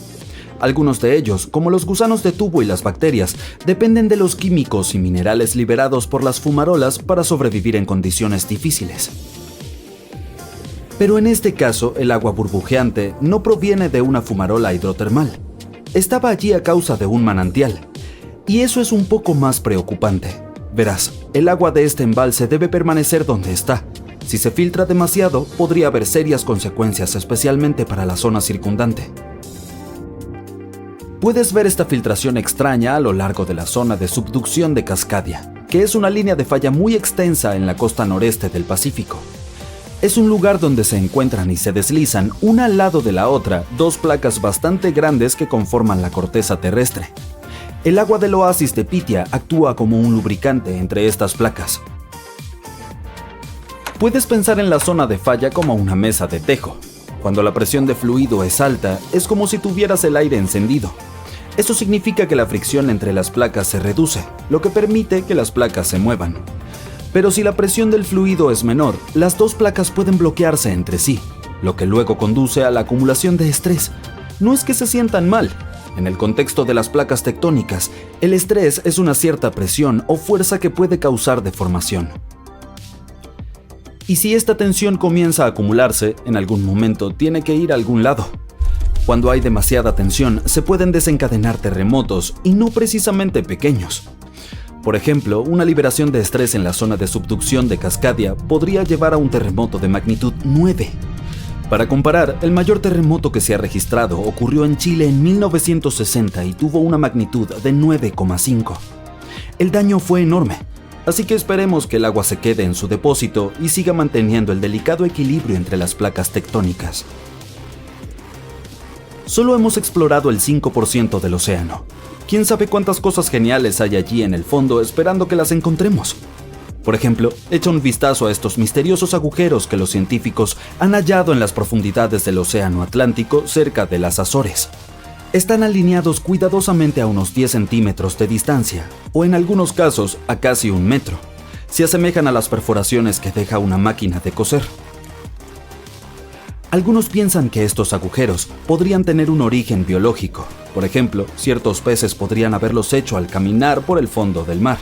S1: Algunos de ellos, como los gusanos de tubo y las bacterias, dependen de los químicos y minerales liberados por las fumarolas para sobrevivir en condiciones difíciles. Pero en este caso, el agua burbujeante no proviene de una fumarola hidrotermal. Estaba allí a causa de un manantial. Y eso es un poco más preocupante. Verás, el agua de este embalse debe permanecer donde está. Si se filtra demasiado, podría haber serias consecuencias, especialmente para la zona circundante. Puedes ver esta filtración extraña a lo largo de la zona de subducción de Cascadia, que es una línea de falla muy extensa en la costa noreste del Pacífico. Es un lugar donde se encuentran y se deslizan, una al lado de la otra, dos placas bastante grandes que conforman la corteza terrestre. El agua del oasis de Pythia actúa como un lubricante entre estas placas. Puedes pensar en la zona de falla como una mesa de tejo. Cuando la presión de fluido es alta, es como si tuvieras el aire encendido. Eso significa que la fricción entre las placas se reduce, lo que permite que las placas se muevan. Pero si la presión del fluido es menor, las dos placas pueden bloquearse entre sí, lo que luego conduce a la acumulación de estrés. No es que se sientan mal. En el contexto de las placas tectónicas, el estrés es una cierta presión o fuerza que puede causar deformación. Y si esta tensión comienza a acumularse, en algún momento tiene que ir a algún lado. Cuando hay demasiada tensión, se pueden desencadenar terremotos, y no precisamente pequeños. Por ejemplo, una liberación de estrés en la zona de subducción de Cascadia podría llevar a un terremoto de magnitud 9. Para comparar, el mayor terremoto que se ha registrado ocurrió en Chile en 1960 y tuvo una magnitud de 9,5. El daño fue enorme, así que esperemos que el agua se quede en su depósito y siga manteniendo el delicado equilibrio entre las placas tectónicas. Solo hemos explorado el 5% del océano. ¿Quién sabe cuántas cosas geniales hay allí en el fondo esperando que las encontremos? Por ejemplo, echa un vistazo a estos misteriosos agujeros que los científicos han hallado en las profundidades del océano Atlántico cerca de las Azores. Están alineados cuidadosamente a unos 10 centímetros de distancia, o en algunos casos a casi 1 metro. Se asemejan a las perforaciones que deja una máquina de coser. Algunos piensan que estos agujeros podrían tener un origen biológico. Por ejemplo, ciertos peces podrían haberlos hecho al caminar por el fondo del mar.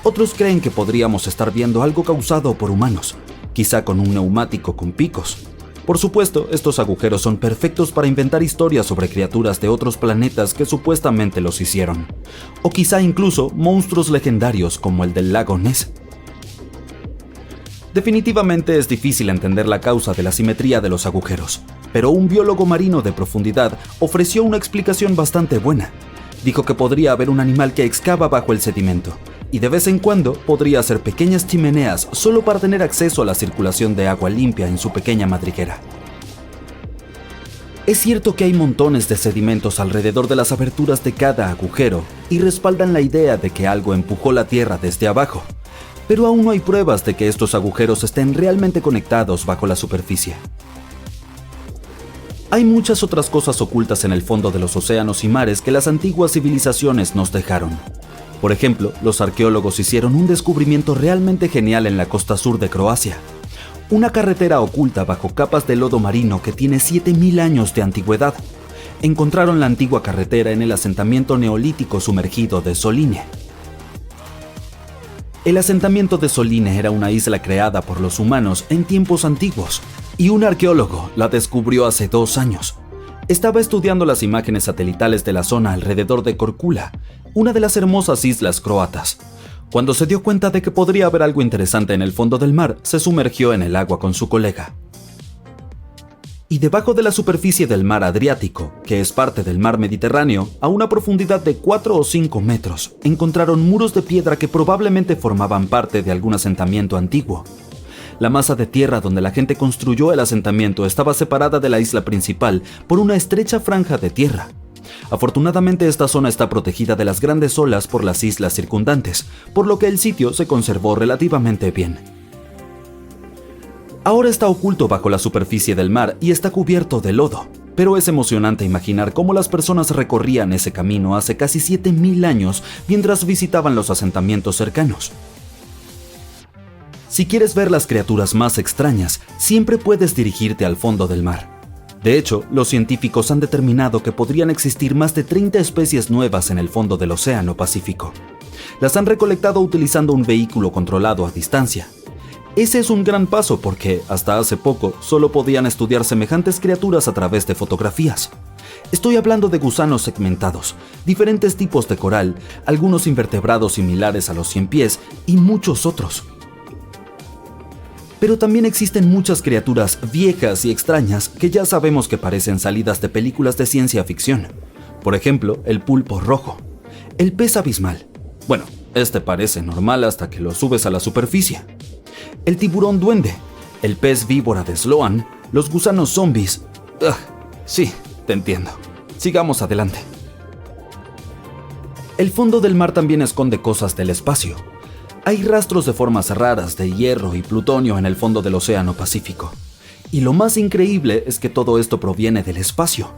S1: Otros creen que podríamos estar viendo algo causado por humanos, quizá con un neumático con picos. Por supuesto, estos agujeros son perfectos para inventar historias sobre criaturas de otros planetas que supuestamente los hicieron, o quizá incluso monstruos legendarios como el del lago Ness. Definitivamente es difícil entender la causa de la simetría de los agujeros, pero un biólogo marino de profundidad ofreció una explicación bastante buena. Dijo que podría haber un animal que excava bajo el sedimento, y de vez en cuando podría hacer pequeñas chimeneas solo para tener acceso a la circulación de agua limpia en su pequeña madriguera. Es cierto que hay montones de sedimentos alrededor de las aberturas de cada agujero y respaldan la idea de que algo empujó la Tierra desde abajo, pero aún no hay pruebas de que estos agujeros estén realmente conectados bajo la superficie. Hay muchas otras cosas ocultas en el fondo de los océanos y mares que las antiguas civilizaciones nos dejaron. Por ejemplo, los arqueólogos hicieron un descubrimiento realmente genial en la costa sur de Croacia. Una carretera oculta bajo capas de lodo marino que tiene 7000 años de antigüedad. Encontraron la antigua carretera en el asentamiento neolítico sumergido de Soline. El asentamiento de Soline era una isla creada por los humanos en tiempos antiguos, y un arqueólogo la descubrió hace 2 años. Estaba estudiando las imágenes satelitales de la zona alrededor de Korčula, una de las hermosas islas croatas. Cuando se dio cuenta de que podría haber algo interesante en el fondo del mar, se sumergió en el agua con su colega. Y debajo de la superficie del mar Adriático, que es parte del mar Mediterráneo, a una profundidad de 4 o 5 metros, encontraron muros de piedra que probablemente formaban parte de algún asentamiento antiguo. La masa de tierra donde la gente construyó el asentamiento estaba separada de la isla principal por una estrecha franja de tierra. Afortunadamente, esta zona está protegida de las grandes olas por las islas circundantes, por lo que el sitio se conservó relativamente bien. Ahora está oculto bajo la superficie del mar y está cubierto de lodo, pero es emocionante imaginar cómo las personas recorrían ese camino hace casi 7000 años mientras visitaban los asentamientos cercanos. Si quieres ver las criaturas más extrañas, siempre puedes dirigirte al fondo del mar. De hecho, los científicos han determinado que podrían existir más de 30 especies nuevas en el fondo del Océano Pacífico. Las han recolectado utilizando un vehículo controlado a distancia. Ese es un gran paso porque, hasta hace poco, solo podían estudiar semejantes criaturas a través de fotografías. Estoy hablando de gusanos segmentados, diferentes tipos de coral, algunos invertebrados similares a los 100 pies y muchos otros. Pero también existen muchas criaturas viejas y extrañas que ya sabemos que parecen salidas de películas de ciencia ficción. Por ejemplo, el pulpo rojo, el pez abismal. Bueno, este parece normal hasta que lo subes a la superficie. El tiburón duende, el pez víbora de Sloan, los gusanos zombies. Sí, te entiendo. Sigamos adelante. El fondo del mar también esconde cosas del espacio. Hay rastros de formas raras de hierro y plutonio en el fondo del Océano Pacífico. Y lo más increíble es que todo esto proviene del espacio.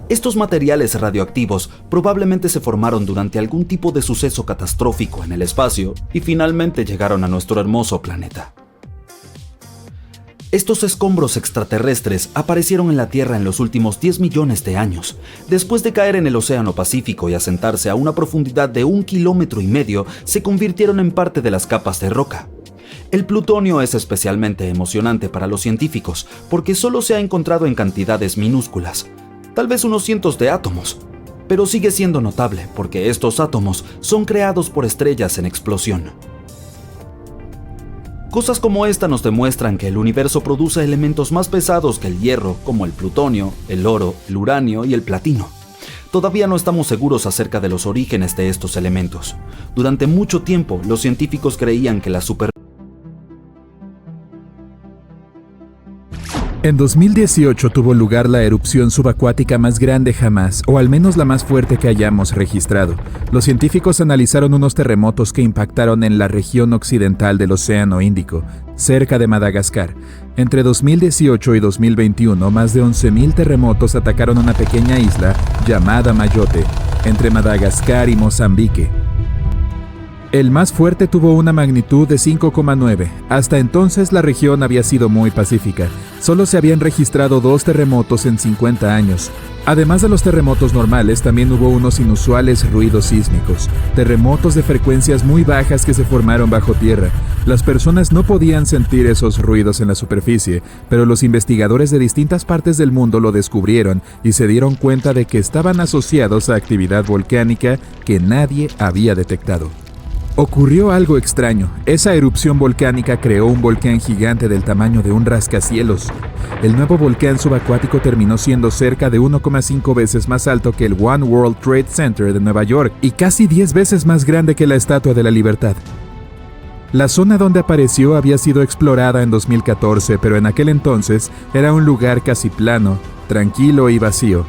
S1: Estos materiales radioactivos probablemente se formaron durante algún tipo de suceso catastrófico en el espacio y finalmente llegaron a nuestro hermoso planeta. Estos escombros extraterrestres aparecieron en la Tierra en los últimos 10 millones de años. Después de caer en el Océano Pacífico y asentarse a una profundidad de 1,5 kilómetros, se convirtieron en parte de las capas de roca. El plutonio es especialmente emocionante para los científicos porque solo se ha encontrado en cantidades minúsculas, tal vez unos cientos de átomos, pero sigue siendo notable porque estos átomos son creados por estrellas en explosión. Cosas como esta nos demuestran que el universo produce elementos más pesados que el hierro, como el plutonio, el oro, el uranio y el platino. Todavía no estamos seguros acerca de los orígenes de estos elementos. Durante mucho tiempo, los científicos creían que la
S3: En 2018 tuvo lugar la erupción subacuática más grande jamás, o al menos la más fuerte que hayamos registrado. Los científicos analizaron unos terremotos que impactaron en la región occidental del Océano Índico, cerca de Madagascar. Entre 2018 y 2021, más de 11.000 terremotos atacaron una pequeña isla llamada Mayotte, entre Madagascar y Mozambique. El más fuerte tuvo una magnitud de 5,9. Hasta entonces la región había sido muy pacífica. Solo se habían registrado 2 terremotos en 50 años. Además de los terremotos normales, también hubo unos inusuales ruidos sísmicos, terremotos de frecuencias muy bajas que se formaron bajo tierra. Las personas no podían sentir esos ruidos en la superficie, pero los investigadores de distintas partes del mundo lo descubrieron y se dieron cuenta de que estaban asociados a actividad volcánica que nadie había detectado. Ocurrió algo extraño. Esa erupción volcánica creó un volcán gigante del tamaño de un rascacielos. El nuevo volcán subacuático terminó siendo cerca de 1,5 veces más alto que el One World Trade Center de Nueva York y casi 10 veces más grande que la Estatua de la Libertad. La zona donde apareció había sido explorada en 2014, pero en aquel entonces era un lugar casi plano, tranquilo y vacío.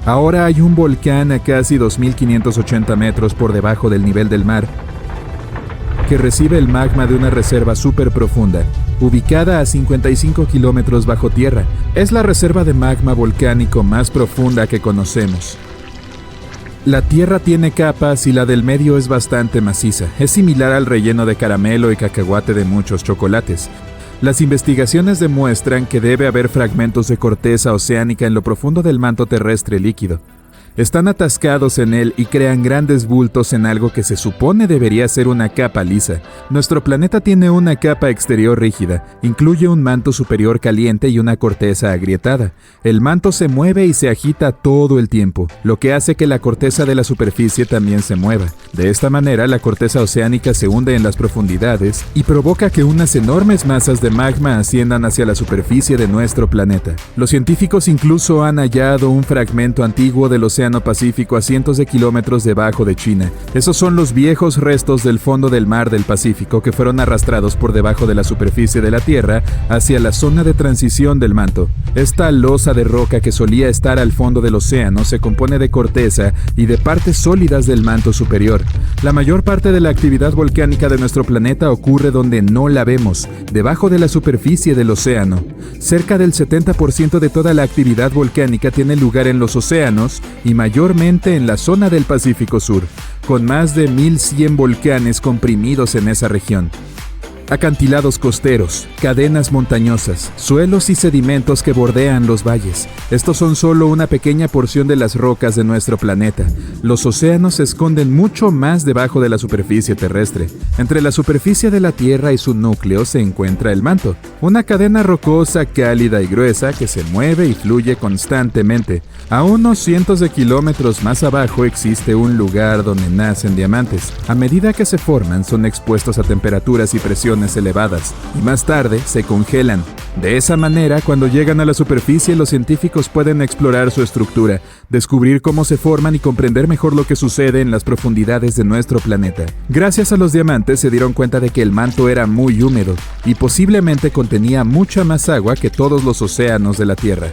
S3: Ahora hay un volcán a casi 2.580 metros por debajo del nivel del mar, que recibe el magma de una reserva súper profunda, ubicada a 55 kilómetros bajo tierra. Es la reserva de magma volcánico más profunda que conocemos. La tierra tiene capas y la del medio es bastante maciza. Es similar al relleno de caramelo y cacahuate de muchos chocolates. Las investigaciones demuestran que debe haber fragmentos de corteza oceánica en lo profundo del manto terrestre líquido. Están atascados en él y crean grandes bultos en algo que se supone debería ser una capa lisa. Nuestro planeta tiene una capa exterior rígida, incluye un manto superior caliente y una corteza agrietada. El manto se mueve y se agita todo el tiempo, lo que hace que la corteza de la superficie también se mueva. De esta manera, la corteza oceánica se hunde en las profundidades y provoca que unas enormes masas de magma asciendan hacia la superficie de nuestro planeta. Los científicos incluso han hallado un fragmento antiguo del Océano Pacífico a cientos de kilómetros debajo de China. Esos son los viejos restos del fondo del mar del Pacífico que fueron arrastrados por debajo de la superficie de la Tierra hacia la zona de transición del manto. Esta losa de roca que solía estar al fondo del océano se compone de corteza y de partes sólidas del manto superior. La mayor parte de la actividad volcánica de nuestro planeta ocurre donde no la vemos, debajo de la superficie del océano. Cerca del 70% de toda la actividad volcánica tiene lugar en los océanos y mayormente en la zona del Pacífico Sur, con más de 1.100 volcanes comprimidos en esa región. Acantilados costeros, cadenas montañosas, suelos y sedimentos que bordean los valles. Estos son solo una pequeña porción de las rocas de nuestro planeta. Los océanos se esconden mucho más debajo de la superficie terrestre. Entre la superficie de la Tierra y su núcleo se encuentra el manto, una cadena rocosa cálida y gruesa que se mueve y fluye constantemente. A unos cientos de kilómetros más abajo existe un lugar donde nacen diamantes. A medida que se forman, son expuestos a temperaturas y presiones elevadas y más tarde se congelan. De esa manera, cuando llegan a la superficie, los científicos pueden explorar su estructura, descubrir cómo se forman y comprender mejor lo que sucede en las profundidades de nuestro planeta. Gracias a los diamantes se dieron cuenta de que el manto era muy húmedo y posiblemente contenía mucha más agua que todos los océanos de la Tierra.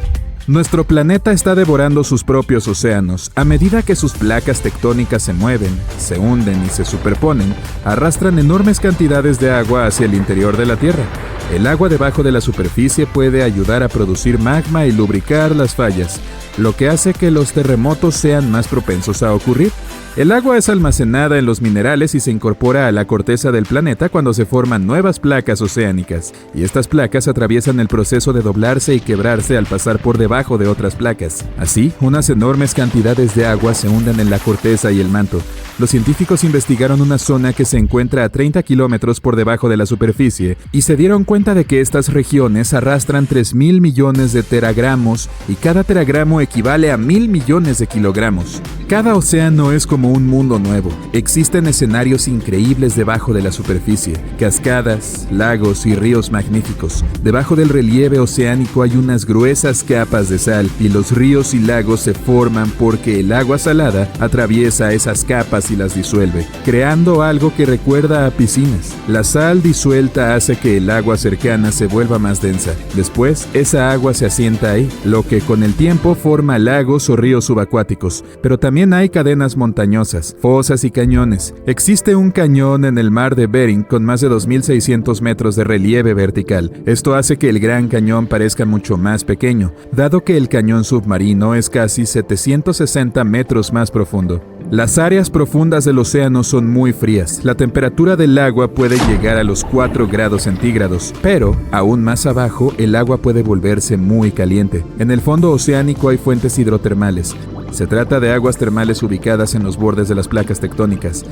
S3: Nuestro planeta está devorando sus propios océanos. A medida que sus placas tectónicas se mueven, se hunden y se superponen, arrastran enormes cantidades de agua hacia el interior de la Tierra. El agua debajo de la superficie puede ayudar a producir magma y lubricar las fallas, lo que hace que los terremotos sean más propensos a ocurrir. El agua es almacenada en los minerales y se incorpora a la corteza del planeta cuando se forman nuevas placas oceánicas, y estas placas atraviesan el proceso de doblarse y quebrarse al pasar por debajo de otras placas. Así, unas enormes cantidades de agua se hunden en la corteza y el manto. Los científicos investigaron una zona que se encuentra a 30 kilómetros por debajo de la superficie y se dieron cuenta de que estas regiones arrastran 3.000 millones de teragramos y cada teragramo equivale a 1.000 millones de kilogramos. Cada océano es como un mundo nuevo. Existen escenarios increíbles debajo de la superficie, cascadas, lagos y ríos magníficos. Debajo del relieve oceánico hay unas gruesas capas de sal y los ríos y lagos se forman porque el agua salada atraviesa esas capas y las disuelve, creando algo que recuerda a piscinas. La sal disuelta hace que el agua cercana se vuelva más densa. Después, esa agua se asienta ahí, lo que con el tiempo forma lagos o ríos subacuáticos. Pero también hay cadenas montañosas, fosas y cañones. Existe un cañón en el mar de Bering con más de 2.600 metros de relieve vertical. Esto hace que el Gran Cañón parezca mucho más pequeño, dado que el cañón submarino es casi 760 metros más profundo. Las áreas profundas del océano son muy frías. La temperatura del agua puede llegar a los 4 grados centígrados, pero, aún más abajo, el agua puede volverse muy caliente. En el fondo oceánico hay fuentes hidrotermales. Se trata de aguas termales ubicadas en los bordes de las placas tectónicas.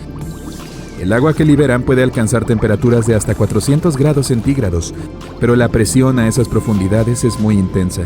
S3: El agua que liberan puede alcanzar temperaturas de hasta 400 grados centígrados, pero la presión a esas profundidades es muy intensa.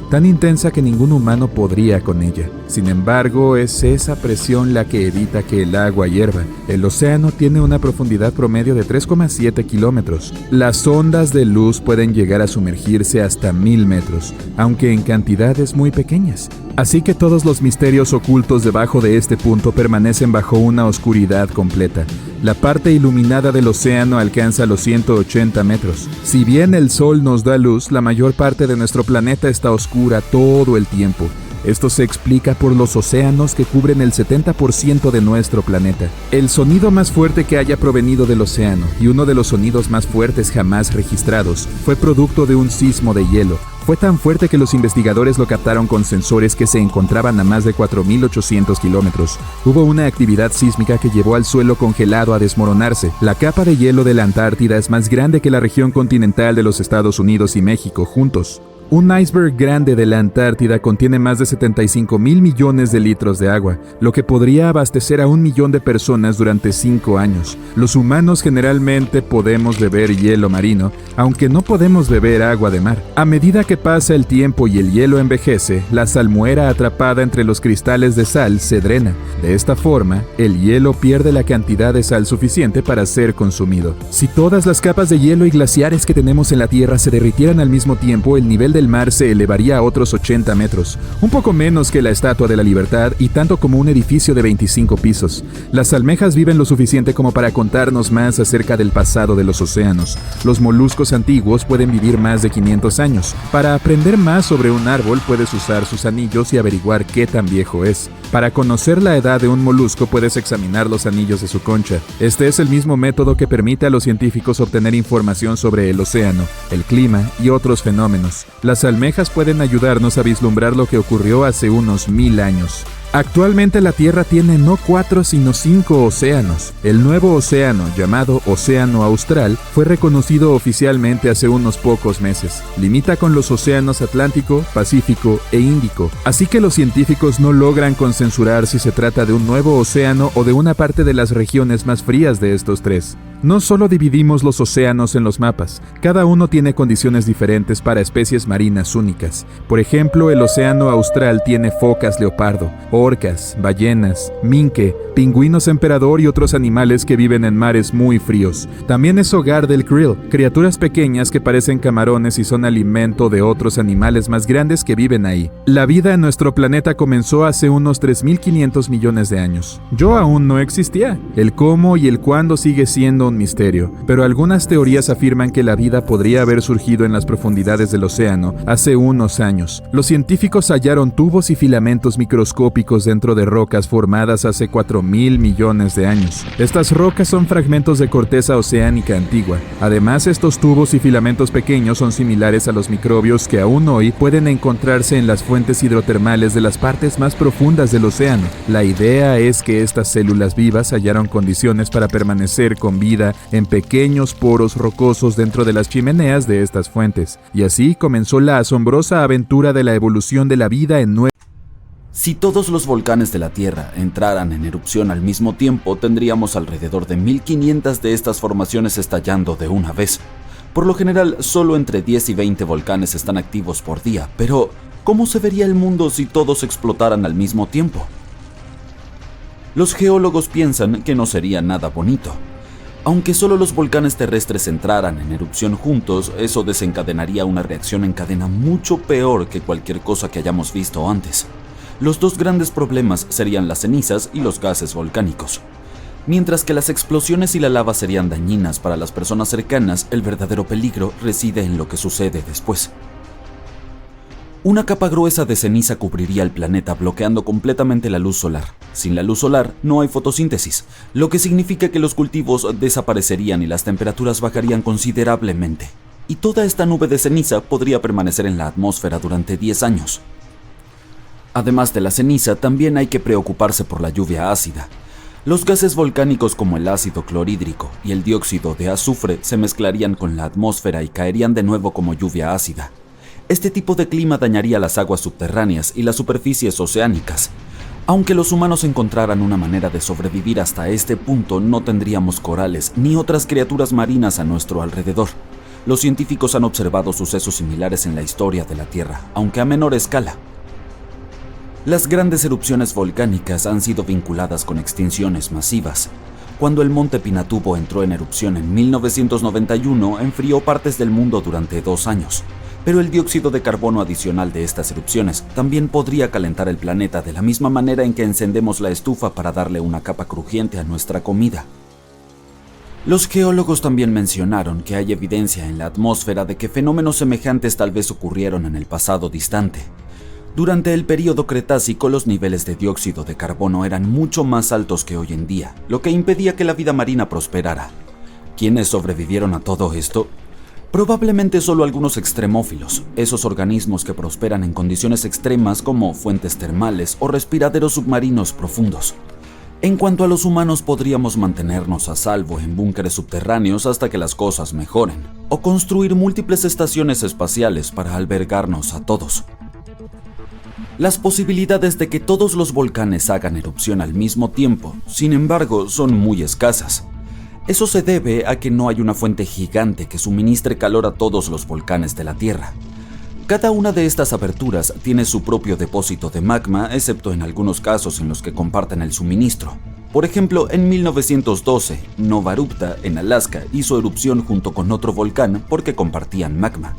S3: Tan intensa que ningún humano podría con ella. Sin embargo, es esa presión la que evita que el agua hierva. El océano tiene una profundidad promedio de 3,7 kilómetros. Las ondas de luz pueden llegar a sumergirse hasta 1000 metros, aunque en cantidades muy pequeñas. Así que todos los misterios ocultos debajo de este punto permanecen bajo una oscuridad completa. La parte iluminada del océano alcanza los 180 metros. Si bien el sol nos da luz, la mayor parte de nuestro planeta está oscura todo el tiempo. Esto se explica por los océanos que cubren el 70% de nuestro planeta. El sonido más fuerte que haya provenido del océano, y uno de los sonidos más fuertes jamás registrados, fue producto de un sismo de hielo. Fue tan fuerte que los investigadores lo captaron con sensores que se encontraban a más de 4.800 kilómetros. Hubo una actividad sísmica que llevó al suelo congelado a desmoronarse. La capa de hielo de la Antártida es más grande que la región continental de los Estados Unidos y México juntos. Un iceberg grande de la Antártida contiene más de 75,000 millones de litros de agua, lo que podría abastecer a 1 millón de personas durante 5 años. Los humanos generalmente podemos beber hielo marino, aunque no podemos beber agua de mar. A medida que pasa el tiempo y el hielo envejece, la salmuera atrapada entre los cristales de sal se drena. De esta forma, el hielo pierde la cantidad de sal suficiente para ser consumido. Si todas las capas de hielo y glaciares que tenemos en la Tierra se derritieran al mismo tiempo, el nivel del mar se elevaría a otros 80 metros, un poco menos que la Estatua de la Libertad y tanto como un edificio de 25 pisos. Las almejas viven lo suficiente como para contarnos más acerca del pasado de los océanos. Los moluscos antiguos pueden vivir más de 500 años. Para aprender más sobre un árbol puedes usar sus anillos y averiguar qué tan viejo es. Para conocer la edad de un molusco puedes examinar los anillos de su concha. Este es el mismo método que permite a los científicos obtener información sobre el océano, el clima y otros fenómenos. Las almejas pueden ayudarnos a vislumbrar lo que ocurrió hace unos 1000 años. Actualmente la Tierra tiene no 4 sino 5 océanos. El nuevo océano, llamado Océano Austral, fue reconocido oficialmente hace unos pocos meses. Limita con los océanos Atlántico, Pacífico e Índico. Así que los científicos no logran consensuar si se trata de un nuevo océano o de una parte de las regiones más frías de estos tres. No solo dividimos los océanos en los mapas, cada uno tiene condiciones diferentes para especies marinas únicas. Por ejemplo, el Océano Austral tiene focas leopardo, orcas, ballenas, minke, pingüinos emperador y otros animales que viven en mares muy fríos. También es hogar del krill, criaturas pequeñas que parecen camarones y son alimento de otros animales más grandes que viven ahí. La vida en nuestro planeta comenzó hace unos 3.500 millones de años. Yo aún no existía. El cómo y el cuándo sigue siendo un misterio, pero algunas teorías afirman que la vida podría haber surgido en las profundidades del océano hace unos años. Los científicos hallaron tubos y filamentos microscópicos dentro de rocas formadas hace 4.000 millones de años. Estas rocas son fragmentos de corteza oceánica antigua. Además, estos tubos y filamentos pequeños son similares a los microbios que aún hoy pueden encontrarse en las fuentes hidrotermales de las partes más profundas del océano. La idea es que estas células vivas hallaron condiciones para permanecer con vida en pequeños poros rocosos dentro de las chimeneas de estas fuentes. Y así comenzó la asombrosa aventura de la evolución de la vida en nuestro.
S1: Si todos los volcanes de la Tierra entraran en erupción al mismo tiempo, tendríamos alrededor de 1500 de estas formaciones estallando de una vez. Por lo general, solo entre 10 y 20 volcanes están activos por día, pero ¿cómo se vería el mundo si todos explotaran al mismo tiempo? Los geólogos piensan que no sería nada bonito. Aunque solo los volcanes terrestres entraran en erupción juntos, eso desencadenaría una reacción en cadena mucho peor que cualquier cosa que hayamos visto antes. Los dos grandes problemas serían las cenizas y los gases volcánicos. Mientras que las explosiones y la lava serían dañinas para las personas cercanas, el verdadero peligro reside en lo que sucede después. Una capa gruesa de ceniza cubriría el planeta, bloqueando completamente la luz solar. Sin la luz solar no hay fotosíntesis, lo que significa que los cultivos desaparecerían y las temperaturas bajarían considerablemente. Y toda esta nube de ceniza podría permanecer en la atmósfera durante 10 años. Además de la ceniza, también hay que preocuparse por la lluvia ácida. Los gases volcánicos como el ácido clorhídrico y el dióxido de azufre se mezclarían con la atmósfera y caerían de nuevo como lluvia ácida. Este tipo de clima dañaría las aguas subterráneas y las superficies oceánicas. Aunque los humanos encontraran una manera de sobrevivir hasta este punto, no tendríamos corales ni otras criaturas marinas a nuestro alrededor. Los científicos han observado sucesos similares en la historia de la Tierra, aunque a menor escala. Las grandes erupciones volcánicas han sido vinculadas con extinciones masivas. Cuando el monte Pinatubo entró en erupción en 1991, enfrió partes del mundo durante 2 años. Pero el dióxido de carbono adicional de estas erupciones también podría calentar el planeta de la misma manera en que encendemos la estufa para darle una capa crujiente a nuestra comida. Los geólogos también mencionaron que hay evidencia en la atmósfera de que fenómenos semejantes tal vez ocurrieron en el pasado distante. Durante el período Cretácico, los niveles de dióxido de carbono eran mucho más altos que hoy en día, lo que impedía que la vida marina prosperara. ¿Quiénes sobrevivieron a todo esto? Probablemente solo algunos extremófilos, esos organismos que prosperan en condiciones extremas como fuentes termales o respiraderos submarinos profundos. En cuanto a los humanos, podríamos mantenernos a salvo en búnkeres subterráneos hasta que las cosas mejoren, o construir múltiples estaciones espaciales para albergarnos a todos. Las posibilidades de que todos los volcanes hagan erupción al mismo tiempo, sin embargo, son muy escasas. Eso se debe a que no hay una fuente gigante que suministre calor a todos los volcanes de la Tierra. Cada una de estas aberturas tiene su propio depósito de magma, excepto en algunos casos en los que comparten el suministro. Por ejemplo, en 1912, Nova Rupta, en Alaska, hizo erupción junto con otro volcán porque compartían magma.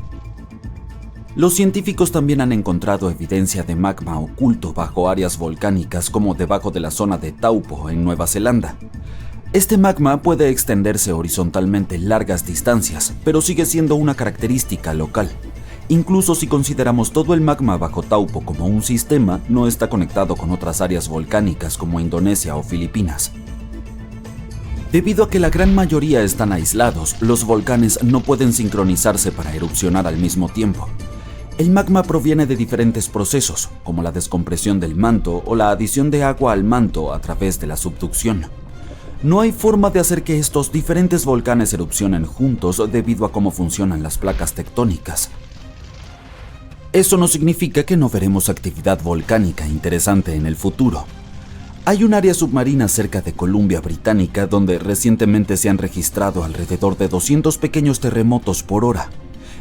S1: Los científicos también han encontrado evidencia de magma oculto bajo áreas volcánicas como debajo de la zona de Taupo, en Nueva Zelanda. Este magma puede extenderse horizontalmente largas distancias, pero sigue siendo una característica local. Incluso si consideramos todo el magma bajo Taupo como un sistema, no está conectado con otras áreas volcánicas como Indonesia o Filipinas. Debido a que la gran mayoría están aislados, los volcanes no pueden sincronizarse para erupcionar al mismo tiempo. El magma proviene de diferentes procesos, como la descompresión del manto o la adición de agua al manto a través de la subducción. No hay forma de hacer que estos diferentes volcanes erupcionen juntos debido a cómo funcionan las placas tectónicas. Eso no significa que no veremos actividad volcánica interesante en el futuro. Hay un área submarina cerca de Columbia Británica donde recientemente se han registrado alrededor de 200 pequeños terremotos por hora.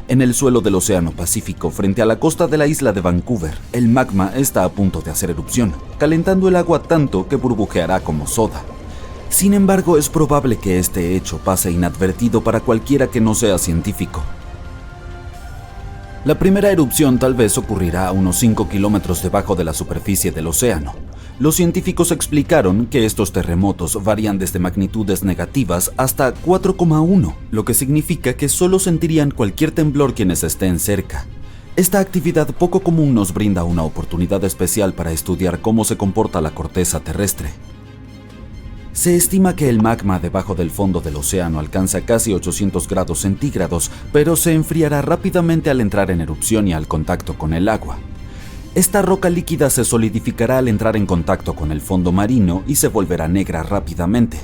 S1: En el suelo del Océano Pacífico, frente a la costa de la isla de Vancouver, el magma está a punto de hacer erupción, calentando el agua tanto que burbujeará como soda. Sin embargo, es probable que este hecho pase inadvertido para cualquiera que no sea científico. La primera erupción tal vez ocurrirá a unos 5 kilómetros debajo de la superficie del océano. Los científicos explicaron que estos terremotos varían desde magnitudes negativas hasta 4,1, lo que significa que solo sentirían cualquier temblor quienes estén cerca. Esta actividad poco común nos brinda una oportunidad especial para estudiar cómo se comporta la corteza terrestre. Se estima que el magma debajo del fondo del océano alcanza casi 800 grados centígrados, pero se enfriará rápidamente al entrar en erupción y al contacto con el agua. Esta roca líquida se solidificará al entrar en contacto con el fondo marino y se volverá negra rápidamente.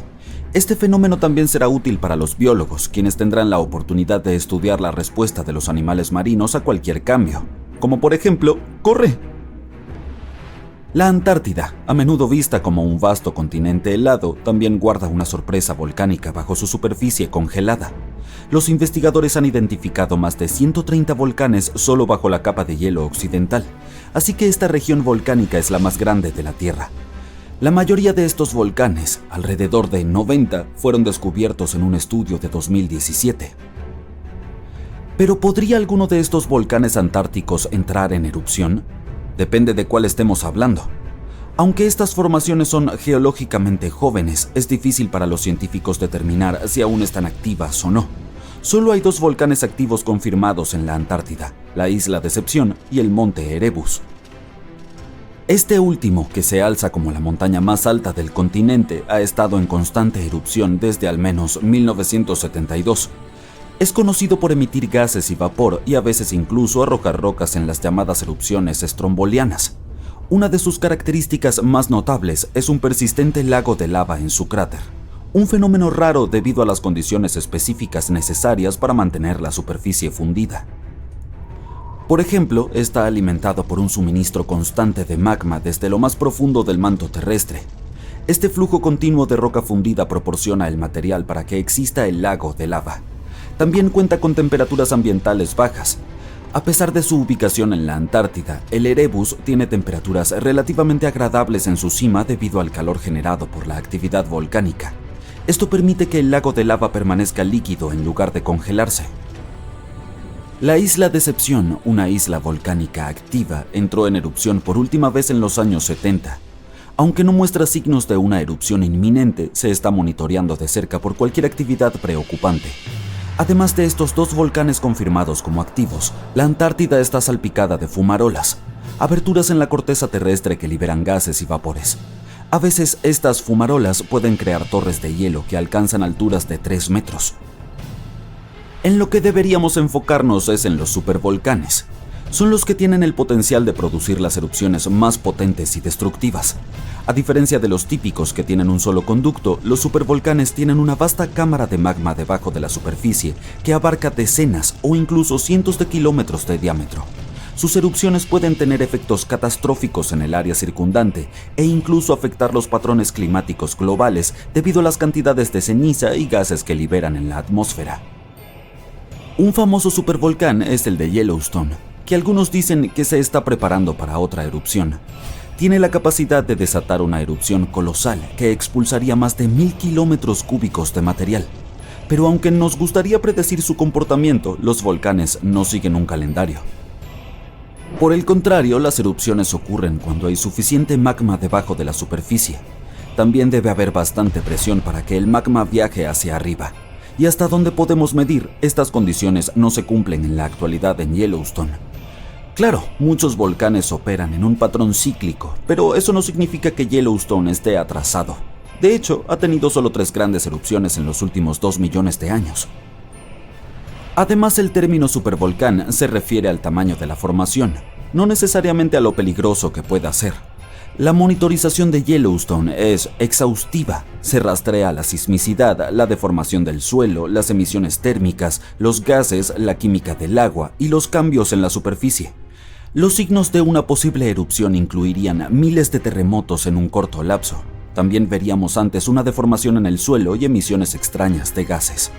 S1: Este fenómeno también será útil para los biólogos, quienes tendrán la oportunidad de estudiar la respuesta de los animales marinos a cualquier cambio, como por ejemplo, ¡corre! La Antártida, a menudo vista como un vasto continente helado, también guarda una sorpresa volcánica bajo su superficie congelada. Los investigadores han identificado más de 130 volcanes solo bajo la capa de hielo occidental, así que esta región volcánica es la más grande de la Tierra. La mayoría de estos volcanes, alrededor de 90, fueron descubiertos en un estudio de 2017. ¿Pero podría alguno de estos volcanes antárticos entrar en erupción? Depende de cuál estemos hablando. Aunque estas formaciones son geológicamente jóvenes, es difícil para los científicos determinar si aún están activas o no. Solo hay 2 volcanes activos confirmados en la Antártida, la isla Decepción y el monte Erebus. Este último, que se alza como la montaña más alta del continente, ha estado en constante erupción desde al menos 1972. Es conocido por emitir gases y vapor y a veces incluso arrojar rocas en las llamadas erupciones estrombolianas. Una de sus características más notables es un persistente lago de lava en su cráter, un fenómeno raro debido a las condiciones específicas necesarias para mantener la superficie fundida. Por ejemplo, está alimentado por un suministro constante de magma desde lo más profundo del manto terrestre. Este flujo continuo de roca fundida proporciona el material para que exista el lago de lava. También cuenta con temperaturas ambientales bajas. A pesar de su ubicación en la Antártida, el Erebus tiene temperaturas relativamente agradables en su cima debido al calor generado por la actividad volcánica. Esto permite que el lago de lava permanezca líquido en lugar de congelarse. La isla Decepción, una isla volcánica activa, entró en erupción por última vez en los años 70. Aunque no muestra signos de una erupción inminente, se está monitoreando de cerca por cualquier actividad preocupante. Además de estos dos volcanes confirmados como activos, la Antártida está salpicada de fumarolas, aberturas en la corteza terrestre que liberan gases y vapores. A veces estas fumarolas pueden crear torres de hielo que alcanzan alturas de 3 metros. En lo que deberíamos enfocarnos es en los supervolcanes. Son los que tienen el potencial de producir las erupciones más potentes y destructivas. A diferencia de los típicos que tienen un solo conducto, los supervolcanes tienen una vasta cámara de magma debajo de la superficie que abarca decenas o incluso cientos de kilómetros de diámetro. Sus erupciones pueden tener efectos catastróficos en el área circundante e incluso afectar los patrones climáticos globales debido a las cantidades de ceniza y gases que liberan en la atmósfera. Un famoso supervolcán es el de Yellowstone, que algunos dicen que se está preparando para otra erupción. Tiene la capacidad de desatar una erupción colosal que expulsaría más de 1000 kilómetros cúbicos de material. Pero aunque nos gustaría predecir su comportamiento, los volcanes no siguen un calendario. Por el contrario, las erupciones ocurren cuando hay suficiente magma debajo de la superficie. También debe haber bastante presión para que el magma viaje hacia arriba. Y hasta donde podemos medir, estas condiciones no se cumplen en la actualidad en Yellowstone. Claro, muchos volcanes operan en un patrón cíclico, pero eso no significa que Yellowstone esté atrasado. De hecho, ha tenido solo 3 grandes erupciones en los últimos 2 millones de años. Además, el término supervolcán se refiere al tamaño de la formación, no necesariamente a lo peligroso que pueda ser. La monitorización de Yellowstone es exhaustiva. Se rastrea la sismicidad, la deformación del suelo, las emisiones térmicas, los gases, la química del agua y los cambios en la superficie. Los signos de una posible erupción incluirían miles de terremotos en un corto lapso. También veríamos antes una deformación en el suelo y emisiones extrañas de gases.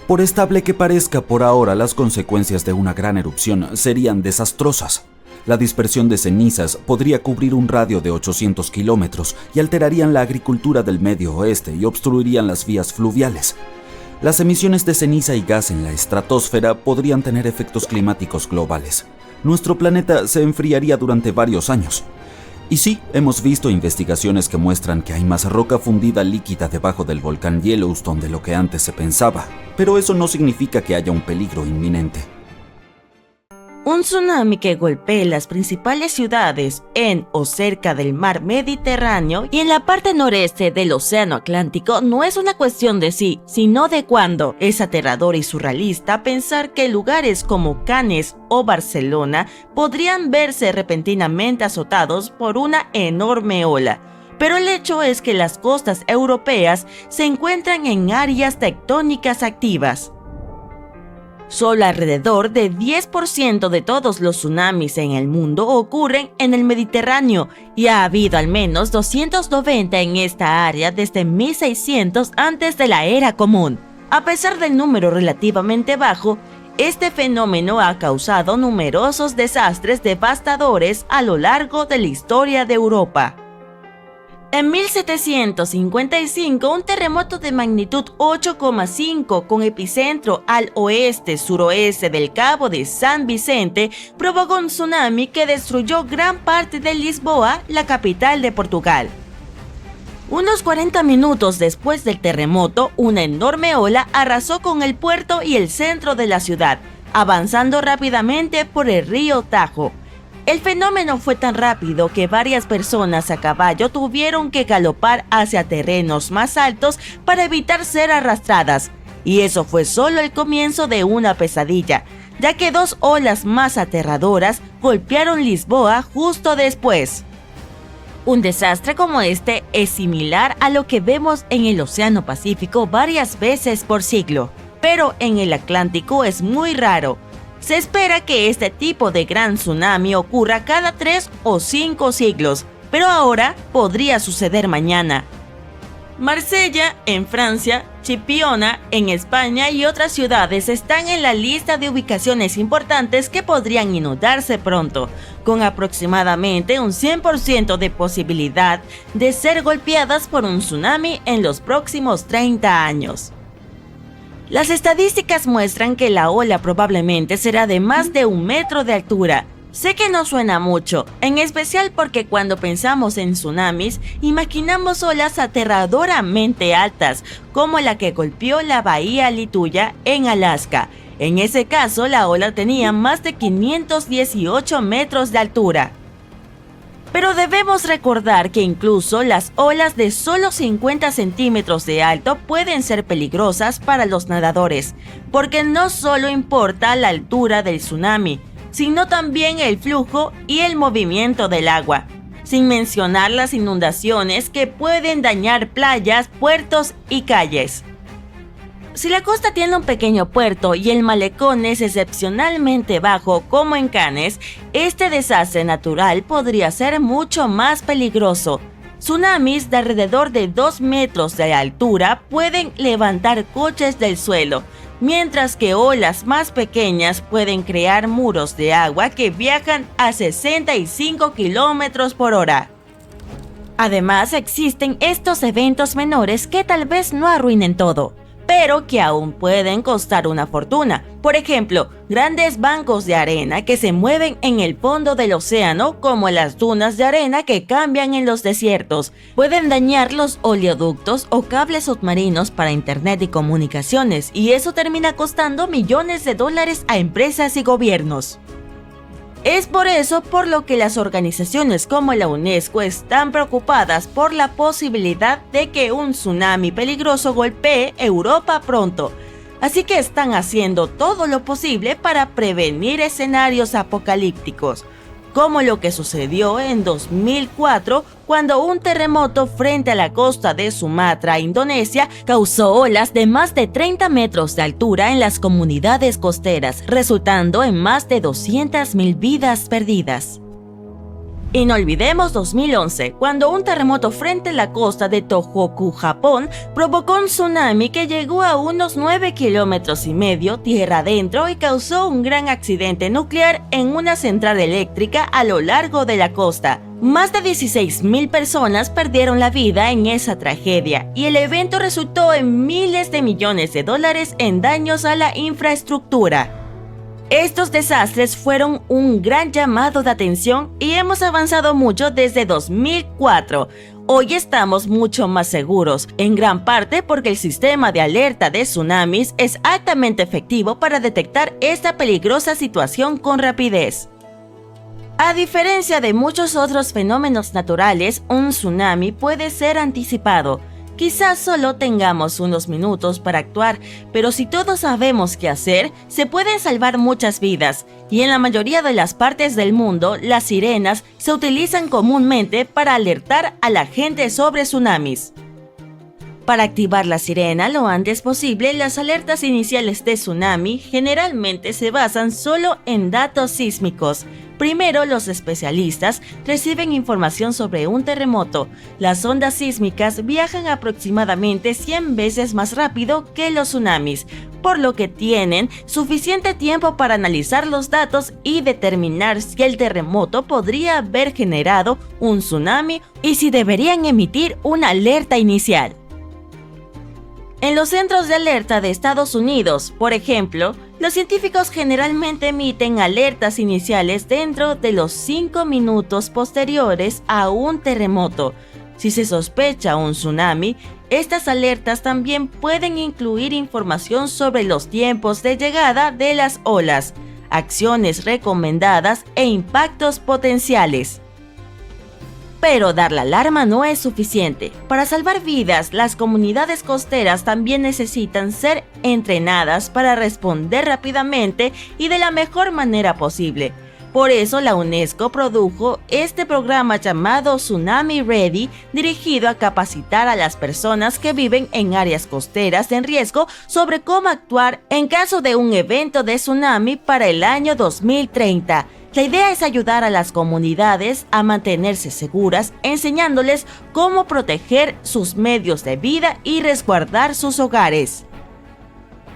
S1: Por estable que parezca por ahora, las consecuencias de una gran erupción serían desastrosas. La dispersión de cenizas podría cubrir un radio de 800 kilómetros y alterarían la agricultura del Medio Oeste y obstruirían las vías fluviales. Las emisiones de ceniza y gas en la estratosfera podrían tener efectos climáticos globales. Nuestro planeta se enfriaría durante varios años. Y sí, hemos visto investigaciones que muestran que hay más roca fundida líquida debajo del volcán Yellowstone de lo que antes se pensaba, pero eso no significa que haya un peligro inminente.
S4: Un tsunami que golpee las principales ciudades en o cerca del mar Mediterráneo y en la parte noreste del Océano Atlántico no es una cuestión de si, sino de cuándo. Es aterrador y surrealista pensar que lugares como Cannes o Barcelona podrían verse repentinamente azotados por una enorme ola. Pero el hecho es que las costas europeas se encuentran en áreas tectónicas activas. Solo alrededor de 10% de todos los tsunamis en el mundo ocurren en el Mediterráneo y ha habido al menos 290 en esta área desde 1600 antes de la era común. A pesar del número relativamente bajo, este fenómeno ha causado numerosos desastres devastadores a lo largo de la historia de Europa. En 1755, un terremoto de magnitud 8,5 con epicentro al oeste-suroeste del Cabo de San Vicente provocó un tsunami que destruyó gran parte de Lisboa, la capital de Portugal. Unos 40 minutos después del terremoto, una enorme ola arrasó con el puerto y el centro de la ciudad, avanzando rápidamente por el río Tajo. El fenómeno fue tan rápido que varias personas a caballo tuvieron que galopar hacia terrenos más altos para evitar ser arrastradas. Y eso fue solo el comienzo de una pesadilla, ya que 2 olas más aterradoras golpearon Lisboa justo después. Un desastre como este es similar a lo que vemos en el Océano Pacífico varias veces por siglo, pero en el Atlántico es muy raro. Se espera que este tipo de gran tsunami ocurra cada 3 o 5 siglos, pero ahora podría suceder mañana. Marsella, en Francia, Chipiona, en España y otras ciudades están en la lista de ubicaciones importantes que podrían inundarse pronto, con aproximadamente un 100% de posibilidad de ser golpeadas por un tsunami en los próximos 30 años. Las estadísticas muestran que la ola probablemente será de más de 1 metro de altura. Sé que no suena mucho, en especial porque cuando pensamos en tsunamis, imaginamos olas aterradoramente altas, como la que golpeó la bahía Lituya en Alaska. En ese caso, la ola tenía más de 518 metros de altura. Pero debemos recordar que incluso las olas de solo 50 centímetros de alto pueden ser peligrosas para los nadadores, porque no solo importa la altura del tsunami, sino también el flujo y el movimiento del agua, sin mencionar las inundaciones que pueden dañar playas, puertos y calles. Si la costa tiene un pequeño puerto y el malecón es excepcionalmente bajo como en Cannes, este desastre natural podría ser mucho más peligroso. Tsunamis de alrededor de 2 metros de altura pueden levantar coches del suelo, mientras que olas más pequeñas pueden crear muros de agua que viajan a 65 kilómetros por hora. Además, existen estos eventos menores que tal vez no arruinen todo, pero que aún pueden costar una fortuna. Por ejemplo, grandes bancos de arena que se mueven en el fondo del océano, como las dunas de arena que cambian en los desiertos, pueden dañar los oleoductos o cables submarinos para internet y comunicaciones, y eso termina costando millones de dólares a empresas y gobiernos. Es por eso por lo que las organizaciones como la UNESCO están preocupadas por la posibilidad de que un tsunami peligroso golpee Europa pronto, así que están haciendo todo lo posible para prevenir escenarios apocalípticos, como lo que sucedió en 2004 cuando un terremoto frente a la costa de Sumatra, Indonesia, causó olas de más de 30 metros de altura en las comunidades costeras, resultando en más de 200.000 vidas perdidas. Y no olvidemos 2011, cuando un terremoto frente a la costa de Tohoku, Japón, provocó un tsunami que llegó a unos 9,5 kilómetros tierra adentro y causó un gran accidente nuclear en una central eléctrica a lo largo de la costa. Más de 16,000 personas perdieron la vida en esa tragedia, y el evento resultó en miles de millones de dólares en daños a la infraestructura. Estos desastres fueron un gran llamado de atención y hemos avanzado mucho desde 2004. Hoy estamos mucho más seguros, en gran parte porque el sistema de alerta de tsunamis es altamente efectivo para detectar esta peligrosa situación con rapidez. A diferencia de muchos otros fenómenos naturales, un tsunami puede ser anticipado. Quizás solo tengamos unos minutos para actuar, pero si todos sabemos qué hacer, se pueden salvar muchas vidas. Y en la mayoría de las partes del mundo, las sirenas se utilizan comúnmente para alertar a la gente sobre tsunamis. Para activar la sirena lo antes posible, las alertas iniciales de tsunami generalmente se basan solo en datos sísmicos. Primero, los especialistas reciben información sobre un terremoto. Las ondas sísmicas viajan aproximadamente 100 veces más rápido que los tsunamis, por lo que tienen suficiente tiempo para analizar los datos y determinar si el terremoto podría haber generado un tsunami y si deberían emitir una alerta inicial. En los centros de alerta de Estados Unidos, por ejemplo, los científicos generalmente emiten alertas iniciales dentro de los 5 minutos posteriores a un terremoto. Si se sospecha un tsunami, estas alertas también pueden incluir información sobre los tiempos de llegada de las olas, acciones recomendadas e impactos potenciales. Pero dar la alarma no es suficiente. Para salvar vidas, las comunidades costeras también necesitan ser entrenadas para responder rápidamente y de la mejor manera posible. Por eso la UNESCO produjo este programa llamado Tsunami Ready, dirigido a capacitar a las personas que viven en áreas costeras en riesgo sobre cómo actuar en caso de un evento de tsunami para el año 2030. La idea es ayudar a las comunidades a mantenerse seguras, enseñándoles cómo proteger sus medios de vida y resguardar sus hogares.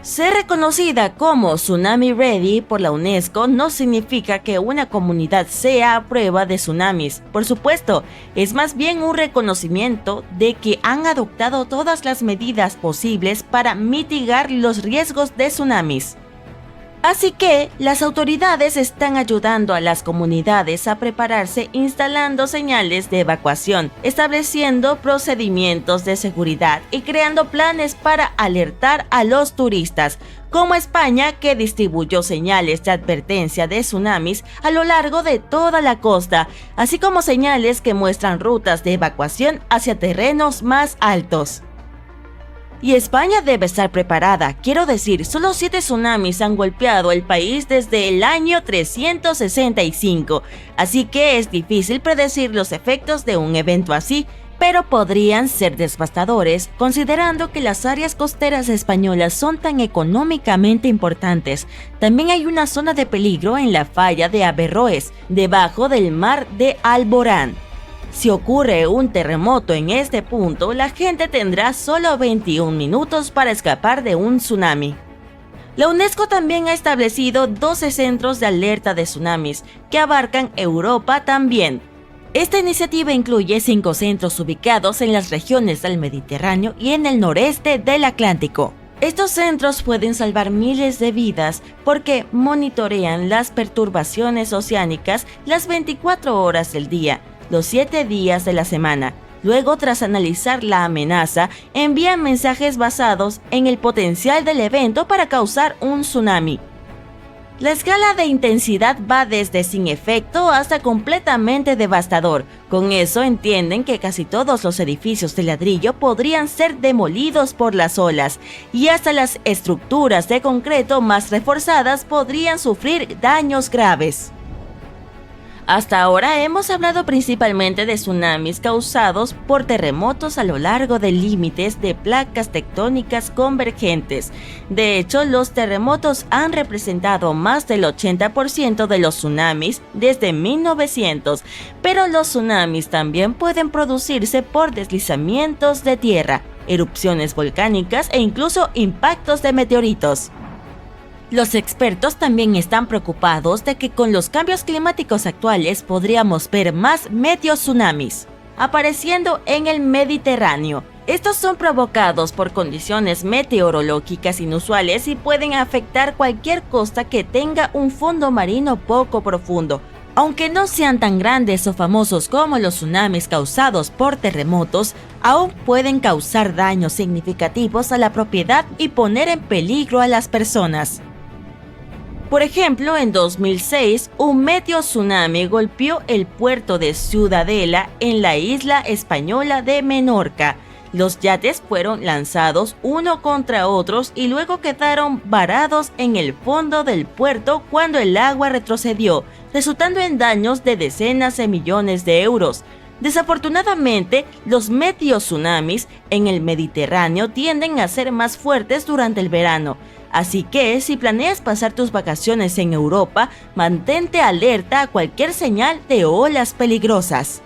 S4: Ser reconocida como Tsunami Ready por la UNESCO no significa que una comunidad sea a prueba de tsunamis. Por supuesto, es más bien un reconocimiento de que han adoptado todas las medidas posibles para mitigar los riesgos de tsunamis. Así que las autoridades están ayudando a las comunidades a prepararse instalando señales de evacuación, estableciendo procedimientos de seguridad y creando planes para alertar a los turistas, como España, que distribuyó señales de advertencia de tsunamis a lo largo de toda la costa, así como señales que muestran rutas de evacuación hacia terrenos más altos. Y España debe estar preparada. Quiero decir, solo 7 tsunamis han golpeado el país desde el año 365, así que es difícil predecir los efectos de un evento así, pero podrían ser devastadores, considerando que las áreas costeras españolas son tan económicamente importantes. También hay una zona de peligro en la falla de Averroes, debajo del mar de Alborán. Si ocurre un terremoto en este punto, la gente tendrá solo 21 minutos para escapar de un tsunami. La UNESCO también ha establecido 12 centros de alerta de tsunamis, que abarcan Europa también. Esta iniciativa incluye 5 centros ubicados en las regiones del Mediterráneo y en el noreste del Atlántico. Estos centros pueden salvar miles de vidas porque monitorean las perturbaciones oceánicas las 24 horas del día, los 7 días de la semana. Luego, tras analizar la amenaza, envían mensajes basados en el potencial del evento para causar un tsunami. La escala de intensidad va desde sin efecto hasta completamente devastador. Con eso entienden que casi todos los edificios de ladrillo podrían ser demolidos por las olas, y hasta las estructuras de concreto más reforzadas podrían sufrir daños graves. Hasta ahora hemos hablado principalmente de tsunamis causados por terremotos a lo largo de límites de placas tectónicas convergentes. De hecho, los terremotos han representado más del 80% de los tsunamis desde 1900, pero los tsunamis también pueden producirse por deslizamientos de tierra, erupciones volcánicas e incluso impactos de meteoritos. Los expertos también están preocupados de que con los cambios climáticos actuales podríamos ver más medio-tsunamis apareciendo en el Mediterráneo. Estos son provocados por condiciones meteorológicas inusuales y pueden afectar cualquier costa que tenga un fondo marino poco profundo. Aunque no sean tan grandes o famosos como los tsunamis causados por terremotos, aún pueden causar daños significativos a la propiedad y poner en peligro a las personas. Por ejemplo, en 2006, un medio tsunami golpeó el puerto de Ciudadela en la isla española de Menorca. Los yates fueron lanzados uno contra otros y luego quedaron varados en el fondo del puerto cuando el agua retrocedió, resultando en daños de decenas de millones de euros. Desafortunadamente, los medio tsunamis en el Mediterráneo tienden a ser más fuertes durante el verano. Así que, si planeas pasar tus vacaciones en Europa, mantente alerta a cualquier señal de olas peligrosas.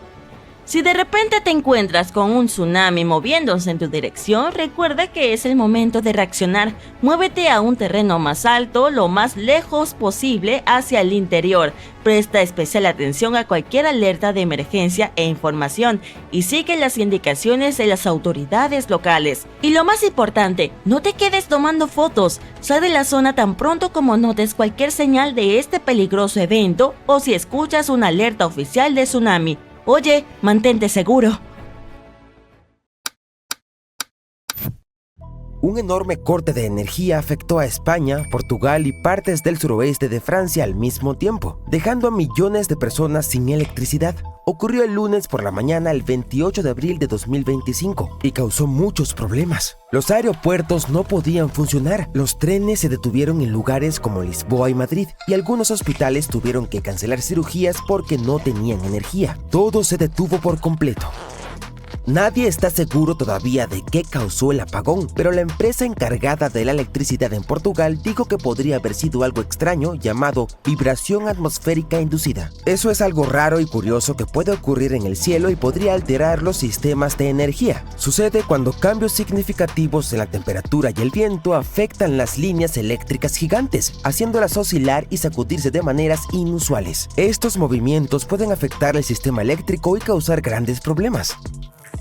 S4: Si de repente te encuentras con un tsunami moviéndose en tu dirección, recuerda que es el momento de reaccionar. Muévete a un terreno más alto, lo más lejos posible hacia el interior. Presta especial atención a cualquier alerta de emergencia e información y sigue las indicaciones de las autoridades locales. Y lo más importante, no te quedes tomando fotos. Sal de la zona tan pronto como notes cualquier señal de este peligroso evento o si escuchas una alerta oficial de tsunami. Oye, mantente seguro.
S5: Un enorme corte de energía afectó a España, Portugal y partes del suroeste de Francia al mismo tiempo, dejando a millones de personas sin electricidad. Ocurrió el lunes por la mañana el 28 de abril de 2025 y causó muchos problemas. Los aeropuertos no podían funcionar, los trenes se detuvieron en lugares como Lisboa y Madrid y algunos hospitales tuvieron que cancelar cirugías porque no tenían energía. Todo se detuvo por completo. Nadie está seguro todavía de qué causó el apagón, pero la empresa encargada de la electricidad en Portugal dijo que podría haber sido algo extraño llamado vibración atmosférica inducida. Eso es algo raro y curioso que puede ocurrir en el cielo y podría alterar los sistemas de energía. Sucede cuando cambios significativos en la temperatura y el viento afectan las líneas eléctricas gigantes, haciéndolas oscilar y sacudirse de maneras inusuales. Estos movimientos pueden afectar el sistema eléctrico y causar grandes problemas.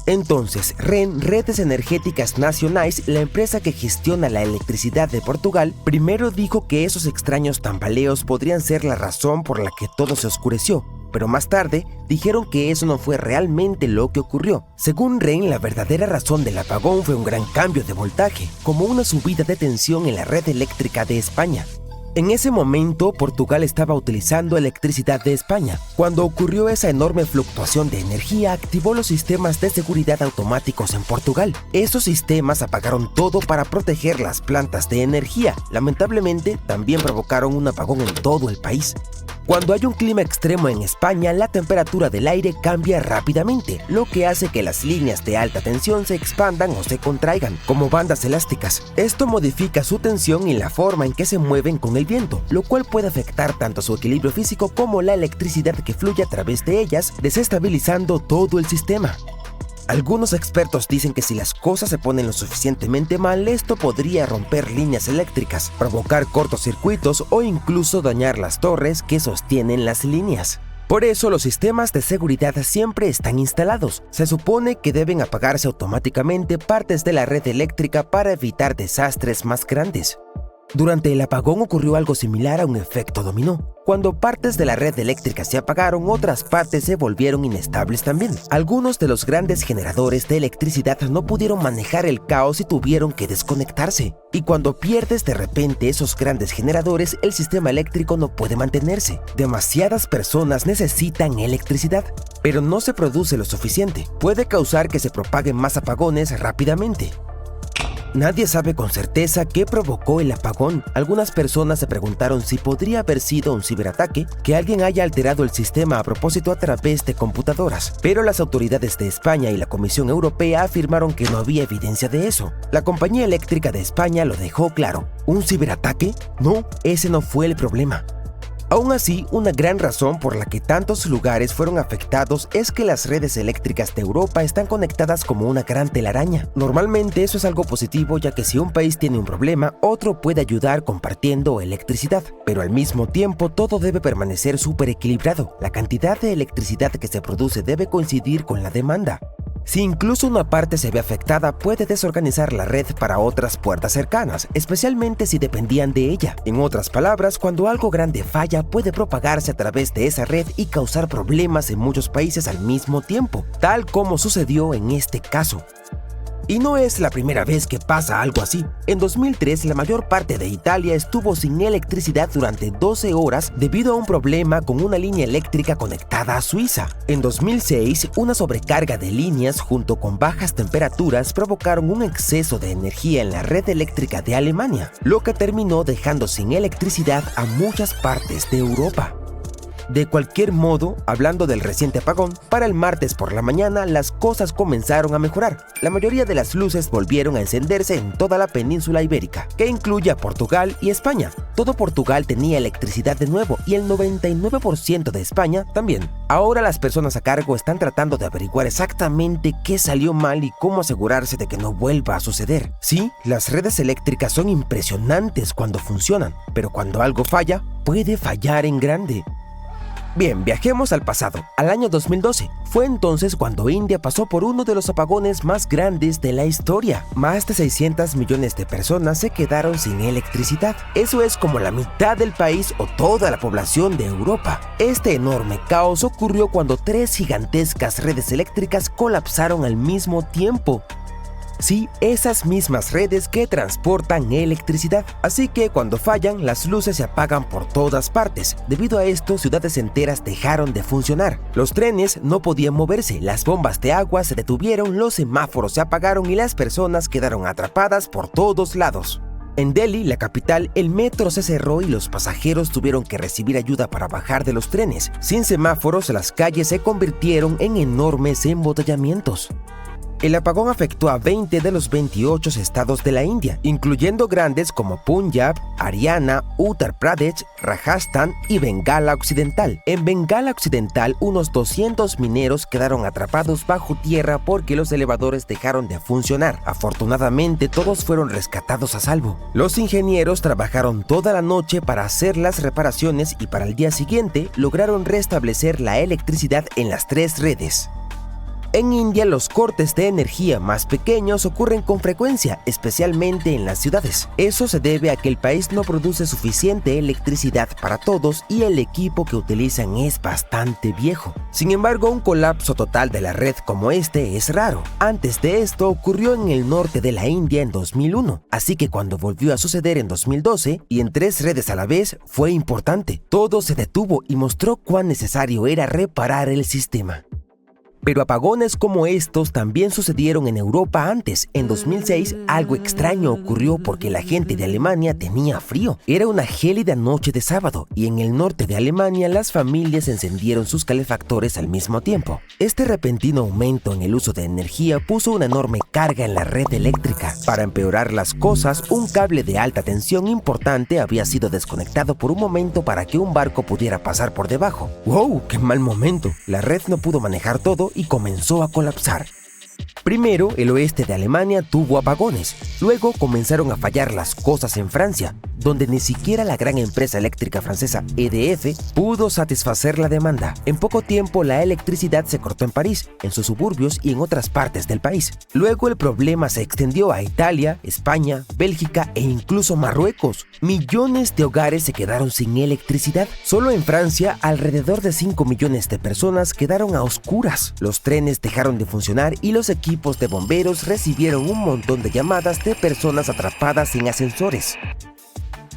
S5: Entonces, REN, Redes Energéticas Nacionais, la empresa que gestiona la electricidad de Portugal, primero dijo que esos extraños tambaleos podrían ser la razón por la que todo se oscureció, pero más tarde dijeron que eso no fue realmente lo que ocurrió. Según REN, la verdadera razón del apagón fue un gran cambio de voltaje, como una subida de tensión en la red eléctrica de España. En ese momento, Portugal estaba utilizando electricidad de España. Cuando ocurrió esa enorme fluctuación de energía, activó los sistemas de seguridad automáticos en Portugal. Esos sistemas apagaron todo para proteger las plantas de energía. Lamentablemente, también provocaron un apagón en todo el país. Cuando hay un clima extremo en España, la temperatura del aire cambia rápidamente, lo que hace que las líneas de alta tensión se expandan o se contraigan, como bandas elásticas. Esto modifica su tensión y la forma en que se mueven con el viento, lo cual puede afectar tanto su equilibrio físico como la electricidad que fluye a través de ellas, desestabilizando todo el sistema. Algunos expertos dicen que si las cosas se ponen lo suficientemente mal, esto podría romper líneas eléctricas, provocar cortocircuitos o incluso dañar las torres que sostienen las líneas. Por eso los sistemas de seguridad siempre están instalados. Se supone que deben apagarse automáticamente partes de la red eléctrica para evitar desastres más grandes. Durante el apagón ocurrió algo similar a un efecto dominó. Cuando partes de la red eléctrica se apagaron, otras partes se volvieron inestables también. Algunos de los grandes generadores de electricidad no pudieron manejar el caos y tuvieron que desconectarse. Y cuando pierdes de repente esos grandes generadores, el sistema eléctrico no puede mantenerse. Demasiadas personas necesitan electricidad, pero no se produce lo suficiente. Puede causar que se propaguen más apagones rápidamente. Nadie sabe con certeza qué provocó el apagón. Algunas personas se preguntaron si podría haber sido un ciberataque, que alguien haya alterado el sistema a propósito a través de computadoras. Pero las autoridades de España y la Comisión Europea afirmaron que no había evidencia de eso. La compañía eléctrica de España lo dejó claro. ¿Un ciberataque? No, ese no fue el problema. Aún así, una gran razón por la que tantos lugares fueron afectados es que las redes eléctricas de Europa están conectadas como una gran telaraña. Normalmente eso es algo positivo, ya que si un país tiene un problema, otro puede ayudar compartiendo electricidad. Pero al mismo tiempo, todo debe permanecer súper equilibrado. La cantidad de electricidad que se produce debe coincidir con la demanda. Si incluso una parte se ve afectada, puede desorganizar la red para otras puertas cercanas, especialmente si dependían de ella. En otras palabras, cuando algo grande falla, puede propagarse a través de esa red y causar problemas en muchos países al mismo tiempo, tal como sucedió en este caso. Y no es la primera vez que pasa algo así. En 2003, la mayor parte de Italia estuvo sin electricidad durante 12 horas debido a un problema con una línea eléctrica conectada a Suiza. En 2006, una sobrecarga de líneas junto con bajas temperaturas provocaron un exceso de energía en la red eléctrica de Alemania, lo que terminó dejando sin electricidad a muchas partes de Europa. De cualquier modo, hablando del reciente apagón, para el martes por la mañana las cosas comenzaron a mejorar. La mayoría de las luces volvieron a encenderse en toda la península ibérica, que incluye a Portugal y España. Todo Portugal tenía electricidad de nuevo y el 99% de España también. Ahora las personas a cargo están tratando de averiguar exactamente qué salió mal y cómo asegurarse de que no vuelva a suceder. Sí, las redes eléctricas son impresionantes cuando funcionan, pero cuando algo falla, puede fallar en grande. Bien, viajemos al pasado, al año 2012. Fue entonces cuando India pasó por uno de los apagones más grandes de la historia. Más de 600 millones de personas se quedaron sin electricidad. Eso es como la mitad del país o toda la población de Europa. Este enorme caos ocurrió cuando 3 gigantescas redes eléctricas colapsaron al mismo tiempo. Sí, esas mismas redes que transportan electricidad. Así que cuando fallan, las luces se apagan por todas partes. Debido a esto, ciudades enteras dejaron de funcionar. Los trenes no podían moverse, las bombas de agua se detuvieron, los semáforos se apagaron y las personas quedaron atrapadas por todos lados. En Delhi, la capital, el metro se cerró y los pasajeros tuvieron que recibir ayuda para bajar de los trenes. Sin semáforos, las calles se convirtieron en enormes embotellamientos. El apagón afectó a 20 de los 28 estados de la India, incluyendo grandes como Punjab, Haryana, Uttar Pradesh, Rajasthan y Bengala Occidental. En Bengala Occidental, unos 200 mineros quedaron atrapados bajo tierra porque los elevadores dejaron de funcionar. Afortunadamente, todos fueron rescatados a salvo. Los ingenieros trabajaron toda la noche para hacer las reparaciones y para el día siguiente lograron restablecer la electricidad en las 3 redes. En India, los cortes de energía más pequeños ocurren con frecuencia, especialmente en las ciudades. Eso se debe a que el país no produce suficiente electricidad para todos y el equipo que utilizan es bastante viejo. Sin embargo, un colapso total de la red como este es raro. Antes de esto ocurrió en el norte de la India en 2001, así que cuando volvió a suceder en 2012 y en 3 redes a la vez, fue importante. Todo se detuvo y mostró cuán necesario era reparar el sistema. Pero apagones como estos también sucedieron en Europa antes. En 2006, algo extraño ocurrió porque la gente de Alemania tenía frío. Era una gélida noche de sábado y en el norte de Alemania las familias encendieron sus calefactores al mismo tiempo. Este repentino aumento en el uso de energía puso una enorme carga en la red eléctrica. Para empeorar las cosas, un cable de alta tensión importante había sido desconectado por un momento para que un barco pudiera pasar por debajo. ¡Wow! ¡Qué mal momento! La red no pudo manejar todo y comenzó a colapsar. Primero, el oeste de Alemania tuvo apagones. Luego comenzaron a fallar las cosas en Francia, donde ni siquiera la gran empresa eléctrica francesa EDF pudo satisfacer la demanda. En poco tiempo, la electricidad se cortó en París, en sus suburbios y en otras partes del país. Luego, el problema se extendió a Italia, España, Bélgica e incluso Marruecos. Millones de hogares se quedaron sin electricidad. Solo en Francia, alrededor de 5 millones de personas quedaron a oscuras. Los trenes dejaron de funcionar y los equipos de bomberos recibieron un montón de llamadas de personas atrapadas en ascensores.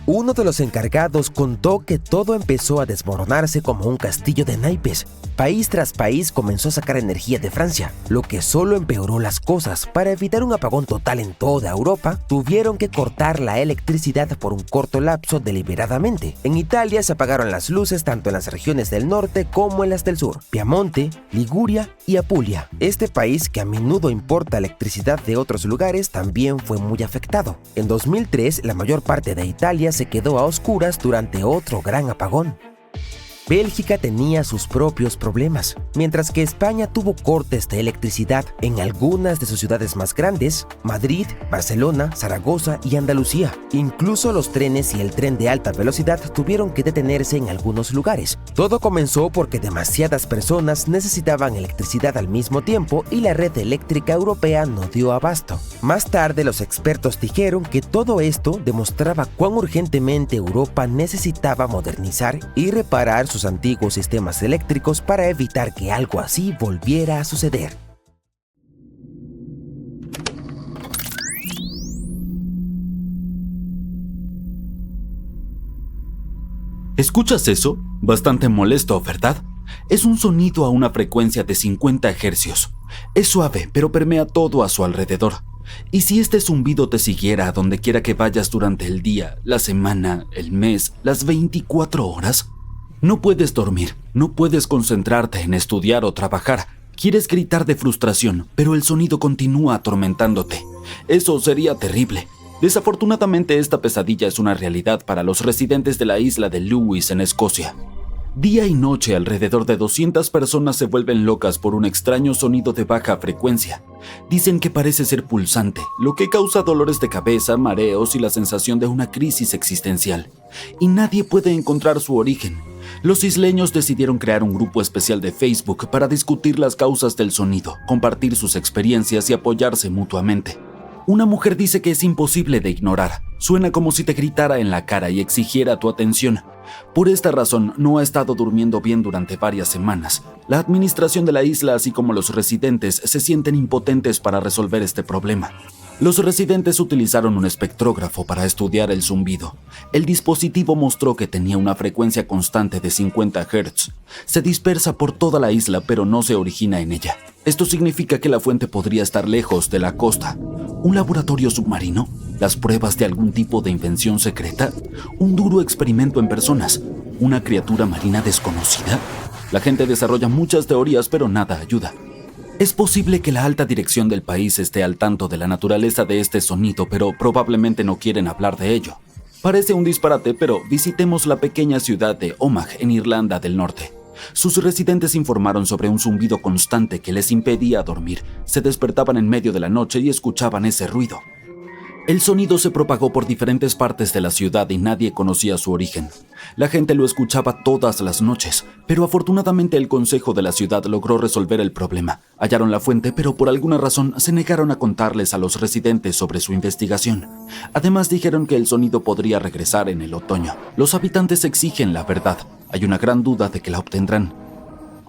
S5: Uno de los encargados contó que todo empezó a desmoronarse como un castillo de naipes. País tras país comenzó a sacar energía de Francia, lo que solo empeoró las cosas. Para evitar un apagón total en toda Europa, tuvieron que cortar la electricidad por un corto lapso deliberadamente. En Italia se apagaron las luces tanto en las regiones del norte como en las del sur, Piamonte, Liguria y Apulia. Este país, que a menudo importa electricidad de otros lugares, también fue muy afectado. En 2003, la mayor parte de Italia se quedó a oscuras durante otro gran apagón. Bélgica tenía sus propios problemas, mientras que España tuvo cortes de electricidad en algunas de sus ciudades más grandes, Madrid, Barcelona, Zaragoza y Andalucía. Incluso los trenes y el tren de alta velocidad tuvieron que detenerse en algunos lugares. Todo comenzó porque demasiadas personas necesitaban electricidad al mismo tiempo y la red eléctrica europea no dio abasto. Más tarde, los expertos dijeron que todo esto demostraba cuán urgentemente Europa necesitaba modernizar y reparar sus antiguos sistemas eléctricos para evitar que algo así volviera a suceder.
S1: ¿Escuchas eso? Bastante molesto, ¿verdad? Es un sonido a una frecuencia de 50 Hz. Es suave, pero permea todo a su alrededor. ¿Y si este zumbido te siguiera a donde quiera que vayas durante el día, la semana, el mes, las 24 horas? No puedes dormir, no puedes concentrarte en estudiar o trabajar. Quieres gritar de frustración, pero el sonido continúa atormentándote. Eso sería terrible. Desafortunadamente, esta pesadilla es una realidad para los residentes de la isla de Lewis en Escocia. Día y noche, alrededor de 200 personas se vuelven locas por un extraño sonido de baja frecuencia. Dicen que parece ser pulsante, lo que causa dolores de cabeza, mareos y la sensación de una crisis existencial. Y nadie puede encontrar su origen. Los isleños decidieron crear un grupo especial de Facebook para discutir las causas del sonido, compartir sus experiencias y apoyarse mutuamente. Una mujer dice que es imposible de ignorar. Suena como si te gritara en la cara y exigiera tu atención. Por esta razón, no ha estado durmiendo bien durante varias semanas. La administración de la isla, así como los residentes, se sienten impotentes para resolver este problema. Los residentes utilizaron un espectrógrafo para estudiar el zumbido. El dispositivo mostró que tenía una frecuencia constante de 50 Hz. Se dispersa por toda la isla, pero no se origina en ella. Esto significa que la fuente podría estar lejos de la costa. ¿Un laboratorio submarino? ¿Las pruebas de algún tipo de invención secreta? ¿Un duro experimento en personas? ¿Una criatura marina desconocida? La gente desarrolla muchas teorías, pero nada ayuda. Es posible que la alta dirección del país esté al tanto de la naturaleza de este sonido, pero probablemente no quieren hablar de ello. Parece un disparate, pero visitemos la pequeña ciudad de Omagh en Irlanda del Norte. Sus residentes informaron sobre un zumbido constante que les impedía dormir. Se despertaban en medio de la noche y escuchaban ese ruido. El sonido se propagó por diferentes partes de la ciudad y nadie conocía su origen. La gente lo escuchaba todas las noches, pero afortunadamente el consejo de la ciudad logró resolver el problema. Hallaron la fuente, pero por alguna razón se negaron a contarles a los residentes sobre su investigación. Además dijeron que el sonido podría regresar en el otoño. Los habitantes exigen la verdad. Hay una gran duda de que la obtendrán.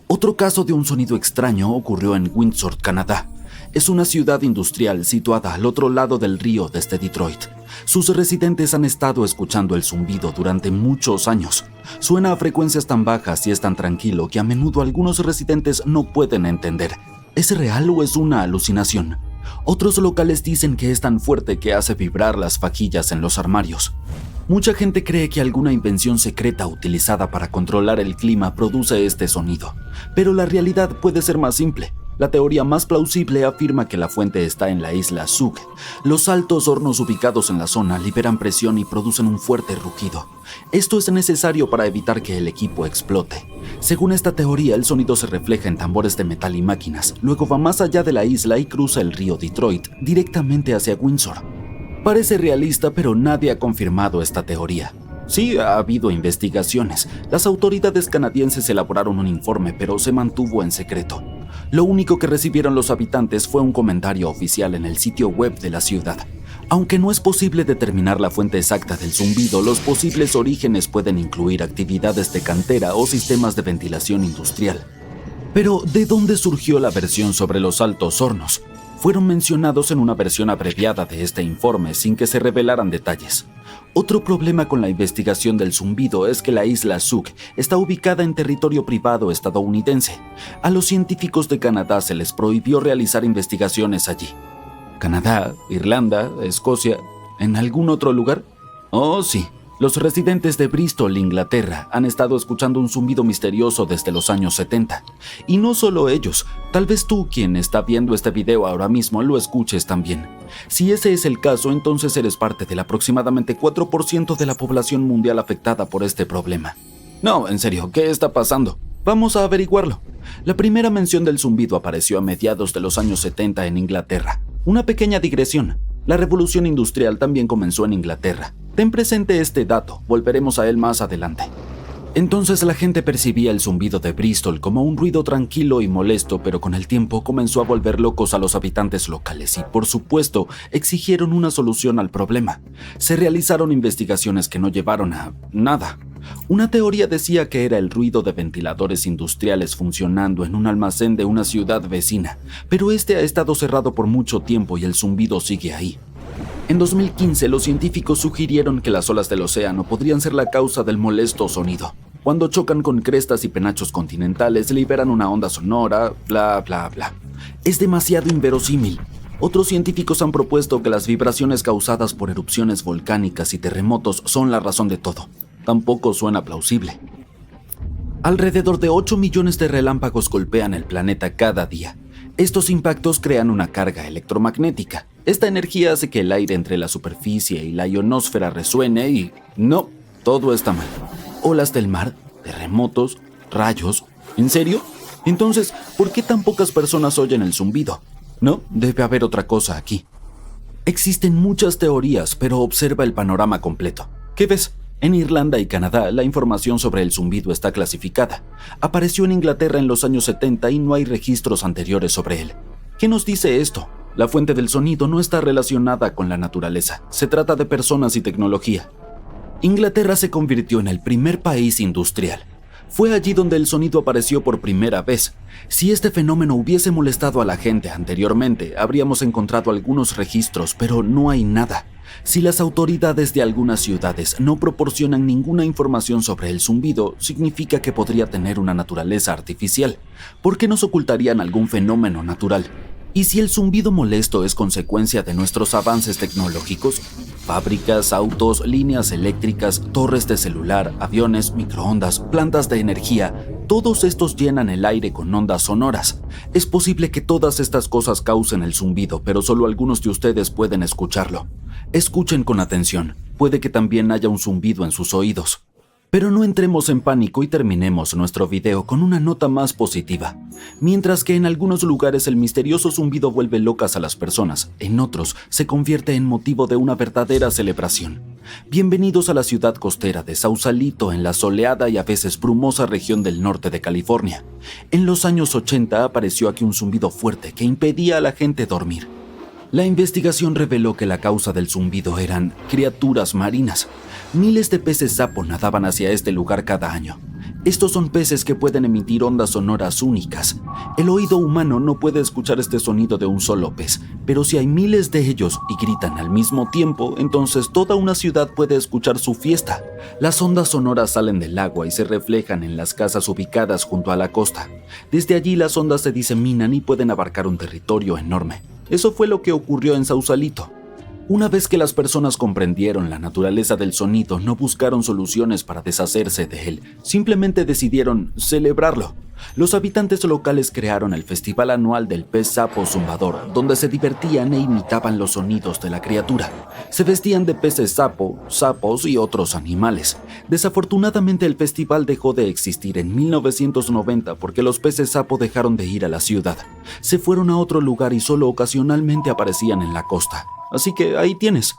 S1: Otro caso de un sonido extraño ocurrió en Windsor, Canadá. Es una ciudad industrial situada al otro lado del río desde Detroit. Sus residentes han estado escuchando el zumbido durante muchos años. Suena a frecuencias tan bajas y es tan tranquilo que a menudo algunos residentes no pueden entender. ¿Es real o es una alucinación? Otros locales dicen que es tan fuerte que hace vibrar las vajillas en los armarios. Mucha gente cree que alguna invención secreta utilizada para controlar el clima produce este sonido, pero la realidad puede ser más simple. La teoría más plausible afirma que la fuente está en la isla Zug. Los altos hornos ubicados en la zona liberan presión y producen un fuerte rugido. Esto es necesario para evitar que el equipo explote. Según esta teoría, el sonido se refleja en tambores de metal y máquinas, luego va más allá de la isla y cruza el río Detroit directamente hacia Windsor. Parece realista, pero nadie ha confirmado esta teoría. Sí, ha habido investigaciones. Las autoridades canadienses elaboraron un informe, pero se mantuvo en secreto. Lo único que recibieron los habitantes fue un comentario oficial en el sitio web de la ciudad. Aunque no es posible determinar la fuente exacta del zumbido, los posibles orígenes pueden incluir actividades de cantera o sistemas de ventilación industrial. Pero, ¿de dónde surgió la versión sobre los altos hornos? Fueron mencionados en una versión abreviada de este informe sin que se revelaran detalles. Otro problema con la investigación del zumbido es que la isla Zug está ubicada en territorio privado estadounidense. A los científicos de Canadá se les prohibió realizar investigaciones allí. ¿Canadá, Irlanda, Escocia, en algún otro lugar? Oh, sí. Los residentes de Bristol, Inglaterra, han estado escuchando un zumbido misterioso desde los años 70. Y no solo ellos, tal vez tú, quien está viendo este video ahora mismo, lo escuches también. Si ese es el caso, entonces eres parte del aproximadamente 4% de la población mundial afectada por este problema. No, en serio, ¿qué está pasando? Vamos a averiguarlo. La primera mención del zumbido apareció a mediados de los años 70 en Inglaterra. Una pequeña digresión. La revolución industrial también comenzó en Inglaterra. Ten presente este dato, volveremos a él más adelante. Entonces la gente percibía el zumbido de Bristol como un ruido tranquilo y molesto, pero con el tiempo comenzó a volver locos a los habitantes locales y, por supuesto, exigieron una solución al problema. Se realizaron investigaciones que no llevaron a nada. Una teoría decía que era el ruido de ventiladores industriales funcionando en un almacén de una ciudad vecina, pero este ha estado cerrado por mucho tiempo y el zumbido sigue ahí. En 2015, los científicos sugirieron que las olas del océano podrían ser la causa del molesto sonido. Cuando chocan con crestas y penachos continentales, liberan una onda sonora, bla, bla, bla. Es demasiado inverosímil. Otros científicos han propuesto que las vibraciones causadas por erupciones volcánicas y terremotos son la razón de todo. Tampoco suena plausible. Alrededor de 8 millones de relámpagos golpean el planeta cada día. Estos impactos crean una carga electromagnética. Esta energía hace que el aire entre la superficie y la ionosfera resuene y... no, todo está mal. Olas del mar, terremotos, rayos... ¿En serio? Entonces, ¿por qué tan pocas personas oyen el zumbido? No, debe haber otra cosa aquí. Existen muchas teorías, pero observa el panorama completo. ¿Qué ves? En Irlanda y Canadá, la información sobre el zumbido está clasificada. Apareció en Inglaterra en los años 70 y no hay registros anteriores sobre él. ¿Qué nos dice esto? La fuente del sonido no está relacionada con la naturaleza, se trata de personas y tecnología. Inglaterra se convirtió en el primer país industrial. Fue allí donde el sonido apareció por primera vez. Si este fenómeno hubiese molestado a la gente anteriormente, habríamos encontrado algunos registros, pero no hay nada. Si las autoridades de algunas ciudades no proporcionan ninguna información sobre el zumbido, significa que podría tener una naturaleza artificial. ¿Por qué nos ocultarían algún fenómeno natural? ¿Y si el zumbido molesto es consecuencia de nuestros avances tecnológicos? Fábricas, autos, líneas eléctricas, torres de celular, aviones, microondas, plantas de energía, todos estos llenan el aire con ondas sonoras. Es posible que todas estas cosas causen el zumbido, pero solo algunos de ustedes pueden escucharlo. Escuchen con atención, puede que también haya un zumbido en sus oídos. Pero no entremos en pánico y terminemos nuestro video con una nota más positiva. Mientras que en algunos lugares el misterioso zumbido vuelve locas a las personas, en otros se convierte en motivo de una verdadera celebración. Bienvenidos a la ciudad costera de Sausalito, en la soleada y a veces brumosa región del norte de California. En los años 80 apareció aquí un zumbido fuerte que impedía a la gente dormir. La investigación reveló que la causa del zumbido eran criaturas marinas. Miles de peces sapo nadaban hacia este lugar cada año. Estos son peces que pueden emitir ondas sonoras únicas. El oído humano no puede escuchar este sonido de un solo pez, pero si hay miles de ellos y gritan al mismo tiempo, entonces toda una ciudad puede escuchar su fiesta. Las ondas sonoras salen del agua y se reflejan en las casas ubicadas junto a la costa. Desde allí las ondas se diseminan y pueden abarcar un territorio enorme. Eso fue lo que ocurrió en Sausalito. Una vez que las personas comprendieron la naturaleza del sonido, no buscaron soluciones para deshacerse de él, simplemente decidieron celebrarlo. Los habitantes locales crearon el festival anual del pez sapo zumbador, donde se divertían e imitaban los sonidos de la criatura. Se vestían de peces sapo, sapos y otros animales. Desafortunadamente el festival dejó de existir en 1990 porque los peces sapo dejaron de ir a la ciudad. Se fueron a otro lugar y solo ocasionalmente aparecían en la costa. Así que ahí tienes.